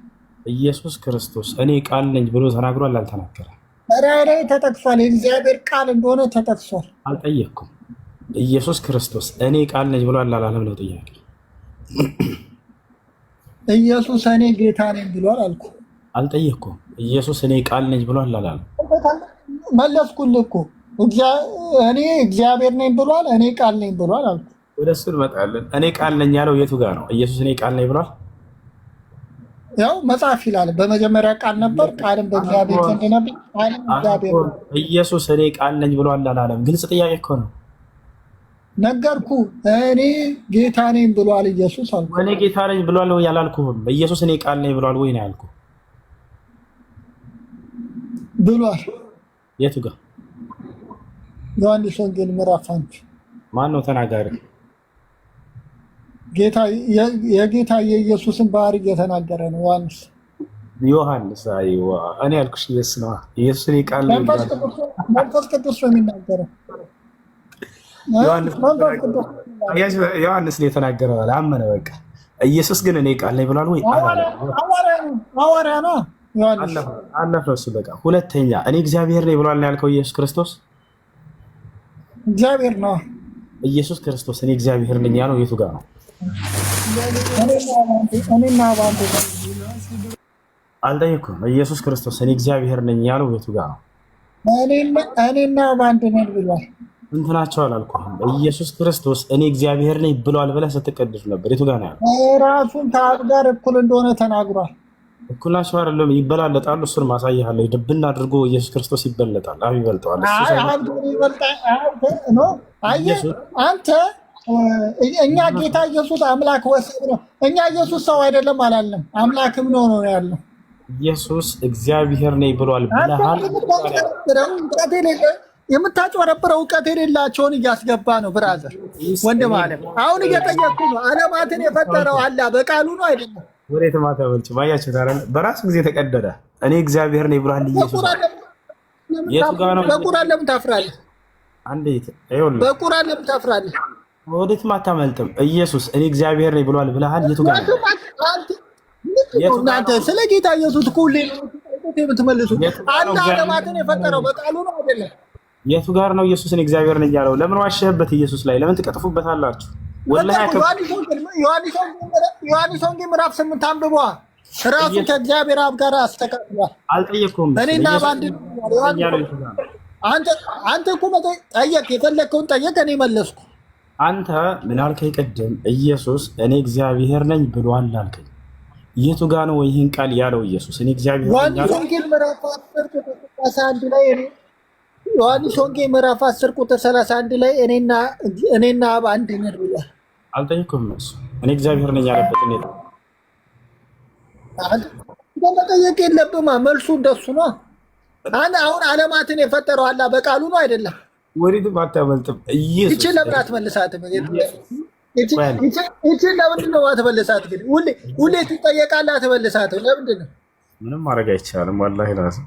ኢየሱስ ክርስቶስ እኔ ቃል ነኝ ብሎ ተናግሯል? አልተናገረም? ራእይ ተጠቅሷል። የእግዚአብሔር ቃል እንደሆነ ተጠቅሷል። አልጠየቅኩም። ኢየሱስ ክርስቶስ እኔ ቃል ነኝ ብሎ አላለም ነው ጥያቄ። ኢየሱስ እኔ ጌታ ነኝ ብሏል አልኩ። አልጠየቅኩም። ኢየሱስ እኔ ቃል ነኝ ብሎ አላለም? መለስኩልህ እኮ እኔ እግዚአብሔር ነኝ ብሏል፣ እኔ ቃል ነኝ ብሏል አልኩ። ወደ እሱ እንመጣለን። እኔ ቃል ነኝ ያለው የቱ ጋር ነው? ኢየሱስ እኔ ቃል ነኝ ብሏል? ያው መጽሐፍ ይላል በመጀመሪያ ቃል ነበር፣ ቃልም በእግዚአብሔር ዘንድ ነበር፣ ቃልም እግዚአብሔር ነው። ኢየሱስ እኔ ቃል ነኝ ብሏል አላለም? ግልጽ ጥያቄ እኮ ነው። ነገርኩ። እኔ ጌታ ነኝ ብሏል ኢየሱስ አልኩ። እኔ ጌታ ነኝ ብሏል ወይ አላልኩህም? ኢየሱስ እኔ ቃል ነኝ ብሏል ወይ ነው ያልኩህ? ብሏል። የቱ ጋር? ዮሐንስ ወንጌል ምዕራፍ 1። ማን ነው ተናጋሪ? የጌታ የኢየሱስን ባህሪ እየተናገረ ነው ዮሐንስ። አይዋ እኔ ያልኩሽ ኢየሱስ ነው። ኢየሱስ እኔ ቃል ነኝ ብሏል። መንፈስ ቅዱስ ነው የሚናገረው። ዮሐንስ ነው የተናገረው። አመነ በቃ። ኢየሱስ ግን እኔ ቃል ነኝ ብሏል ወይ አላለም? ሐዋርያ ነው ዮሐንስ። አለፈው እሱ በቃ። ሁለተኛ እኔ እግዚአብሔር ነኝ ብሏል ያልከው ኢየሱስ ክርስቶስ እግዚአብሔር ነው። ኢየሱስ ክርስቶስ እኔ እግዚአብሔር ነኝ ያለው የቱ ጋር ነው? እኔና ባንተ አልጠየኩም። ኢየሱስ ክርስቶስ እኔ እግዚአብሔር ነኝ ያለው የቱ ጋር ነው? እኔና ባንተ ነን ብሏል። እንትናቸው አላልኩህም። ኢየሱስ ክርስቶስ እኔ እግዚአብሔር ነኝ ብሏል ብለህ ስትቀድስ ነበር። የቱ ጋር ነው ያለው? ራሱን ከአብ ጋር እኩል እንደሆነ ተናግሯል። እኩል ናቸው አይደለም? ይበላለጣሉ። እሱን ማሳይሃለሁ። ድብና አድርጎ ኢየሱስ ክርስቶስ ይበለጣል። አብ ይበልጠዋል። አንተ እኛ ጌታ ኢየሱስ አምላክ ወሰብ ነው። እኛ ኢየሱስ ሰው አይደለም አላለም፣ አምላክም ነው ነው ያለው። ኢየሱስ እግዚአብሔር ነኝ ብሏል ብለሃል። የምታጭበረብረው እውቀት የሌላቸውን እያስገባ ነው። ብራዘር ወንድም አለም አሁን እየጠየቅኩ ነው። ዓለማትን የፈጠረው አላህ በቃሉ ነው አይደለም? ወዴት ማተበልጭ ባያችሁ ታረ በራሱ ጊዜ ተቀደደ። እኔ እግዚአብሔር ነኝ ብሏል ኢየሱስ። የቱ ጋር ነው? በቁርአን ለምን ታፍራለህ? አንዴት ይኸውልህ፣ በቁርአን ለምን ታፍራለህ? ወዴት ማታመልጥም። ኢየሱስ እኔ እግዚአብሔር ነኝ ብሏል ብለሃል። የቱ ጋር ነው? እናንተ ስለ ጌታ ኢየሱስ ሁሌ የምትመልሱ አንተ ዓለማትን የፈጠረው በቃሉ ነው አይደለም? የቱ ጋር ነው ኢየሱስ እኔ እግዚአብሔር ነኝ ያለው? ለምን ዋሸህበት? ኢየሱስ ላይ ለምን ትቀጥፉበታላችሁ? ዮሐንስ ወንጌል ምዕራፍ 8 አንብቧ። ራሱ ከእግዚአብሔር አብ ጋር አስተካክሏል። አልጠየኩም። እኔና ባንድ አንተ እኮ ጠየቅ፣ የፈለግከውን ጠየቅ፣ እኔ መለስኩ። አንተ ምን አልከኝ ቅድም? ኢየሱስ እኔ እግዚአብሔር ነኝ ብሏል አልከኝ። የቱ ጋር ነው ይህን ቃል ያለው ኢየሱስ እኔ እግዚአብሔር ነኝ? ዮሐንስ ወንጌል ምዕራፍ 10 ቁጥር 31 ላይ ዮሐንስ ወንጌል ምዕራፍ 10 ቁጥር 31 ላይ እኔና አብ አንድ ነን ብሏል። አልጠየኩም። እሱ እኔ እግዚአብሔር ነኝ ያለበት ነው። መጠየቅ የለብህም። መልሱ እንደሱ ነው። አሁን ዓለማትን የፈጠረው አላህ በቃሉ ነው አይደለም? ወዴትም አታመልጥም። ኢየሱስ ይቺን ለምን አትመልሳትም? ይቺን ለምንድን ነው አትመልሳት? ግን ሁሌ ትጠየቃለህ፣ አትመልሳትም። ለምንድን ነው? ምንም ማድረግ አይቻልም። ወላሂ ላዝም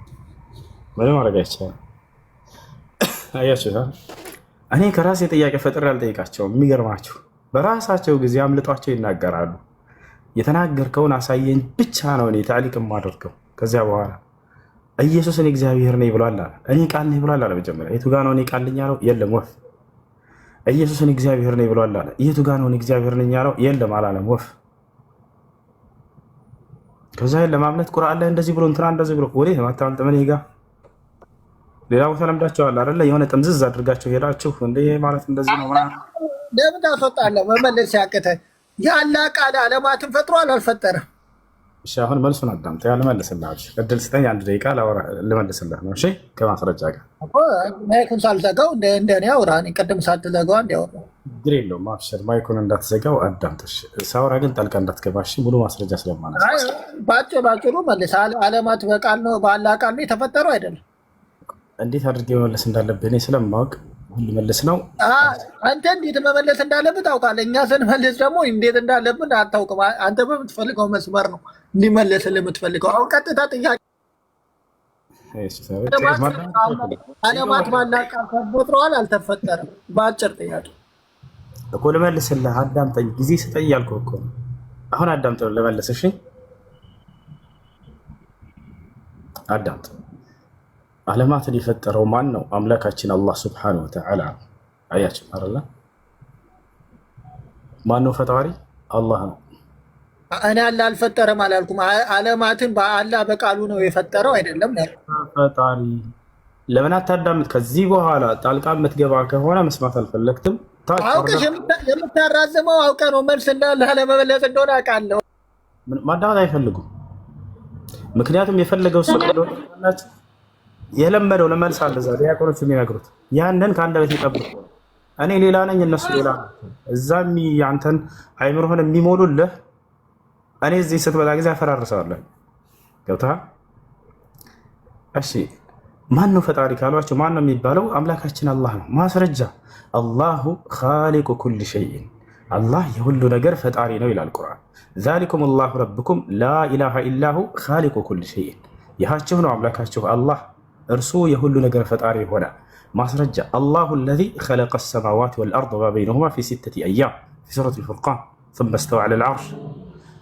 ምንም ማድረግ አይቻልም። አያችሁ፣ እኔ ከራሴ ጥያቄ ፈጥሬ አልጠይቃቸውም። የሚገርማችሁ በራሳቸው ጊዜ አምልጧቸው ይናገራሉ። የተናገርከውን አሳየኝ ብቻ ነው እኔ ታሊቅ የማደርገው። ከዚያ በኋላ ኢየሱስ እኔ እግዚአብሔር ነኝ ብሏል አለ። እኔ ቃል ነኝ ብሏል አለ። መጀመሪያ የቱ ጋ ነው እኔ ቃል ነኝ ያለው? የለም ወፍ። ኢየሱስ እኔ እግዚአብሔር ነኝ ብሏል አለ። የቱ ጋ ነው እኔ እግዚአብሔር ነኝ ያለው? የለም አላለም ወፍ። ከዛ ለማምለት ቁርአን ላይ እንደዚህ ብሎ እንትና እንደዚህ ብሎ ወዴት ማታመልጥ ምን ይጋ ሌላ ቦታ ለምዳቸዋል አይደለ? የሆነ ጥምዝዝ አድርጋቸው ሄዳችሁ እንደ ማለት እንደዚህ ነው ምናምን። ለምን ታስወጣለህ? መመለስ ሲያቅተህ የአላህ ቃል ዓለማትን ፈጥሯል አልፈጠረም? እሺ አሁን መልሱን አዳምጥ። ያልመልስልህ እድል ስጠኝ፣ 1 ደቂቃ ልመልስልህ ነው። እሺ ከማስረጃ ጋር ማይኩን ሳልዘጋው እንደኔ አውራ። ቅድም ሳትዘጋው እንዲያወራ ችግር የለውም። አብሽር፣ ማይኩን እንዳትዘጋው አዳምጥ። ሳውራ ግን ጣልቃ እንዳትገባሽ፣ ሙሉ ማስረጃ ስለማነሳ ባጭሩ መልስ። ዓለማት በቃል ነው በአላህ ቃል ነው የተፈጠረው አይደለም? እንዴት አድርጌ መመለስ እንዳለብህ እኔ ስለማወቅ ሁሉ መልስ ነው። አንተ እንዴት መመለስ እንዳለብህ ታውቃለህ። እኛ ስንመልስ ደግሞ እንዴት እንዳለብን አታውቅም። አንተ በምትፈልገው መስመር ነው እንዲመለስልህ የምትፈልገው። አሁን ቀጥታ ጥያቄ ዓለማት ባላህ ቃል ተፈጥረዋል አልተፈጠረም? በአጭር ጥያቄ እኮ ልመልስልህ። አዳምጠኝ፣ ጊዜ ስጠኝ ያልኩህ እኮ አሁን አዳምጥ ልመልስ። እሺ አዳምጥ። ዓለማትን የፈጠረው ማን ነው? አምላካችን አላህ ሱብሓነሁ ወተዓላ። አያችሁ አይደለ? ማን ነው ፈጣሪ? አላህ ነው። እኔ አላህ አልፈጠረም አላልኩም። ዓለማትን በአላህ በቃሉ ነው የፈጠረው አይደለም ፈጣሪ። ለምን አታዳምጥ? ከዚህ በኋላ ጣልቃ የምትገባ ከሆነ መስማት አልፈለግትም። አውቀሽ የምታራዝመው አውቀህ ነው። መልስ እንዳለ ለመመለስ እንደሆነ አውቃለሁ። ማዳመጥ አይፈልጉም። ምክንያቱም የፈለገው ሰው የለመደው ለመልስ አለ። ዛሬ ዲያቆኖች የሚነግሩት ያንን ከአንደበት ይጠብቁ። እኔ ሌላ ነኝ፣ እነሱ ሌላ ናቸው። እዛም ያንተን አይምሮህን የሚሞሉልህ እኔ እዚህ ስትመጣ ጊዜ አፈራርሰዋለሁ። ገብቶሃል? እሺ ማን ነው ፈጣሪ ካሏቸው ማን ነው የሚባለው? አምላካችን አላህ ነው። ማስረጃ አላሁ ኻሊቁ ኩል ሸይን፣ አላህ የሁሉ ነገር ፈጣሪ ነው ይላል ቁርአን። ዛሊኩም አላሁ ረብኩም ላ ኢላሃ ኢላሁ ኻሊቁ ኩል ሸይን፣ ይሃችሁ ነው አምላካችሁ አላህ እርሱ የሁሉ ነገር ፈጣሪ ሆነ። ማስረጃ አላሁ አለዚ ኸለቀ ሰማዋት ወልአርድ ወማ በይነሁማ ፊ ሲተቲ አያም ፊ ሱረቲል ፉርቃን ሱመ እስተወ ዐለል ዐርሽ።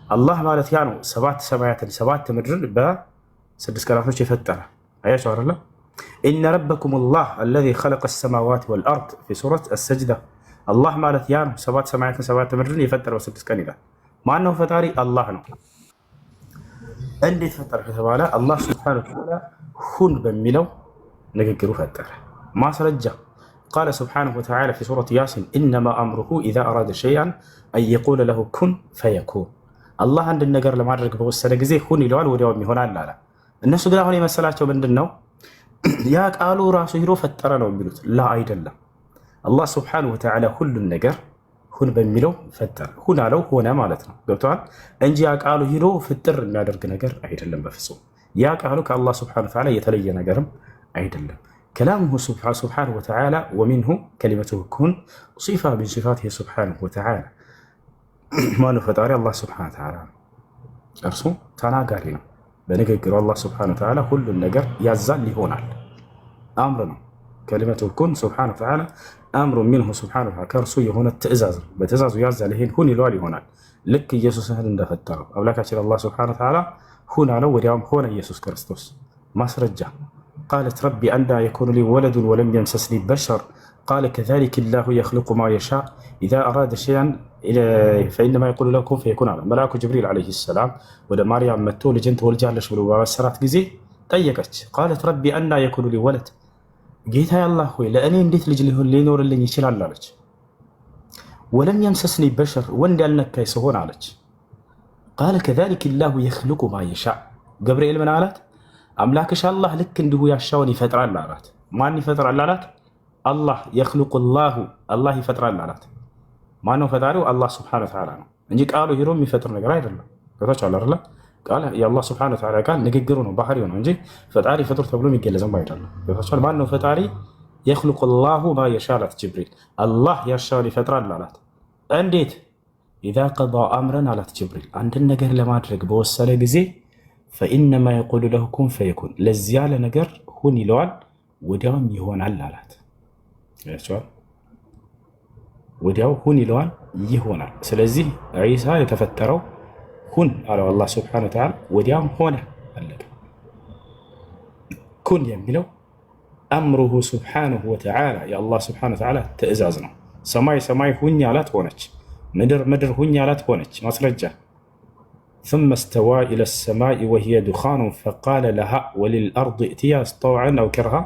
አላህ ማለት ያ ነው 7 ሰማያትን 7 ምድርን በ6 ቀናቶች የፈጠረ። አያችሁ አይደለ? ኢነ ረበኩም አላህ አለዚ ኸለቀ ሰማዋት ወልአርድ ፊ ሱረት አሰጅዳ። አላህ ማለት ያ ነው 7 ሰማያትን 7 ምድርን የፈጠረ በ6 ቀን ይላል። ማን ነው ፈጣሪ? አላህ ነው። እንዴት ፈጠረ ከተባለ አላህ ሱብሓነሁ ወተዓላ ሁን በሚለው ንግግሩ ፈጠረ። ማስረጃ ቃለ ሱብሓነሁ ወተዓላ ፊ ሱረት ያሲን ኢነማ አምሩሁ ኢዛ አራደ ሸይአን አን የቁለ ለሁ ኩን ፈየኩን። አላህ አንድን ነገር ለማድረግ በወሰነ ጊዜ ሁን ይለዋል፣ ወዲያውም ይሆናል አለ። እነሱ ግን አሁን የመሰላቸው ምንድን ነው? ያ ቃሉ ራሱ ሂዶ ፈጠረ ነው የሚሉት። ላ አይደለም። አላህ ሱብሓነሁ ወተዓላ ሁሉን ነገር ሁን በሚለው ፈጠረ። ሁን አለው ሆነ ማለት ነው። ገብተዋል እንጂ ያ ቃሉ ሂዶ ፍጥር የሚያደርግ ነገር አይደለም በፍጹም። ያ ቃሉ ከአላህ ሱብሓነሁ ወተዓላ የተለየ ነገርም አይደለም። ከላሙሁ ሱብሓነሁ ወተዓላ ወሚንሁ ከሊመቱሁ ኩን ሲፋ ሚን ሲፋቲሂ ሱብሓነሁ ወተዓላ። ማነው ፈጣሪ? አላህ ሱብሓነሁ ወተዓላ ነው። እርሱ ተናጋሪ ነው። በንግግሩ አላህ ሱብሓነሁ ወተዓላ ሁሉን ነገር ያዛል፣ ይሆናል። አምር ነው። ከሊመቱሁ ኩን ሱብሓነሁ ወተዓላ አምሩ ሚንሁ ሱብሓነሁ ወተዓላ፣ ከእርሱ የሆነ ትእዛዝ ነው። በትእዛዙ ያዛል፣ ይሄን ሁን ይለዋል፣ ይሆናል። ልክ ኢየሱስን እንደፈጠረው አምላካችን አላህ ሱብሓነሁ ወተዓላ ሁን አለው፣ ወዲያውም ሆነ ኢየሱስ ክርስቶስ። ማስረጃ ቃለት ረቢ አንዳ የኩኑ ሊ ወለዱን ወለም የምሰስኒ በሸር ቃለ ከዛሊከ ላሁ የኽልቁ ማ የሻእ ኢዛ አራደ ሸይአን ፈኢነማ የቁሉ ለሁ ኩን ፈየኩን አለ። መልአኩ ጅብሪል ዓለይሂ ሰላም ወደ ማርያም መጥቶ ልጅን ትወልጃለሽ ብሎ ባበሰራት ጊዜ ጠየቀች። ቃለት ረቢ አንዳ የኩኑ ሊ ወለድ፣ ጌታ አላህ ሆይ ለእኔ እንዴት ልጅ ሊኖርልኝ ይችላል አለች። ወለም የምሰስኒ በሸር፣ ወንድ ያልነካኝ ስሆን አለች። ቃለ ከዛሊከ ላሁ የኽልቁ ማ የሻእ፣ ገብርኤል ምን አላት? አምላክሽ አላህ ልክ እንዲሁ ያሻውን ይፈጥራል አላት። ማን ይፈጥራል አላት? አላህ። የኽልቁ ላሁ፣ አላህ ይፈጥራል አላት። ማነው ፈጣሪው? አላህ ሱብሓነሁ ወተዓላ ነው እንጂ ቃሉ ሂዶ የሚፈጥር ነገር አይደለም። ገብታችኋል አይደለ? ቃል የአላህ ሱብሓነሁ ወተዓላ ቃል ንግግሩ ነው፣ ባህሪው ነው እንጂ ፈጣሪ ፍጡር ተብሎ የሚገለጽም አይደለም። ገብታችኋል? ማነው ፈጣሪ? የኽልቁ ላሁ ማ የሻእ አላት ጅብሪል። አላህ ያሻውን ይፈጥራል አላት። እንዴት? ኢዛ ቀዳ አምረን አላት ጅብሪል፣ አንድን ነገር ለማድረግ በወሰነ ጊዜ ፈኢነማ የቁሉ ለሁ ኩን ፈየኩን፣ ለዚያ ለነገር ሁን ይለዋል፣ ወዲያውም ይሆናል አላት። ያቸዋል ወዲያው ሁን ይለዋል፣ ይሆናል። ስለዚህ ዒሳ የተፈጠረው ሁን አለው አላህ ሱብሓነሁ ወተዓላ፣ ወዲያውም ሆነ፣ አለቀ። ኩን የሚለው አምሩሁ ሱብሓነሁ ወተዓላ የአላህ ሱብሓነሁ ወተዓላ ትእዛዝ ነው። ሰማይ ሰማይ ሁኝ አላት፣ ሆነች። ምድር ምድር ሁኝ አላት፣ ሆነች። ማስረጃ ثم استوى إلى السماء وهي دخان فقال لها وللأرض ائتيا طوعا أو كرها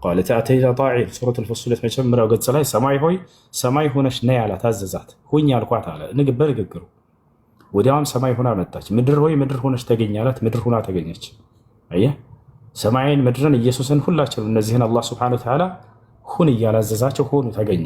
ቃለት አተይና ጣዒን ሱረት አልፈሱለት መጀመሪያው ገጽ ላይ ሰማይ ሆይ ሰማይ ሆነች ነይ አላት፣ አዘዛት። ሁኝ አልኳት አለ በንግግሩ። ወዲያውም ሰማይ ሆና መጣች። ምድር ሆይ ምድር ሆነች ተገኝ አላት፣ ምድር ሆና ተገኘች። አየህ ሰማይን ምድርን ኢየሱስን ሁላችንም እነዚህን አላህ ሱብሓነሁ ወተዓላ ሁን እያላዘዛቸው ሆኑ ተገኙ።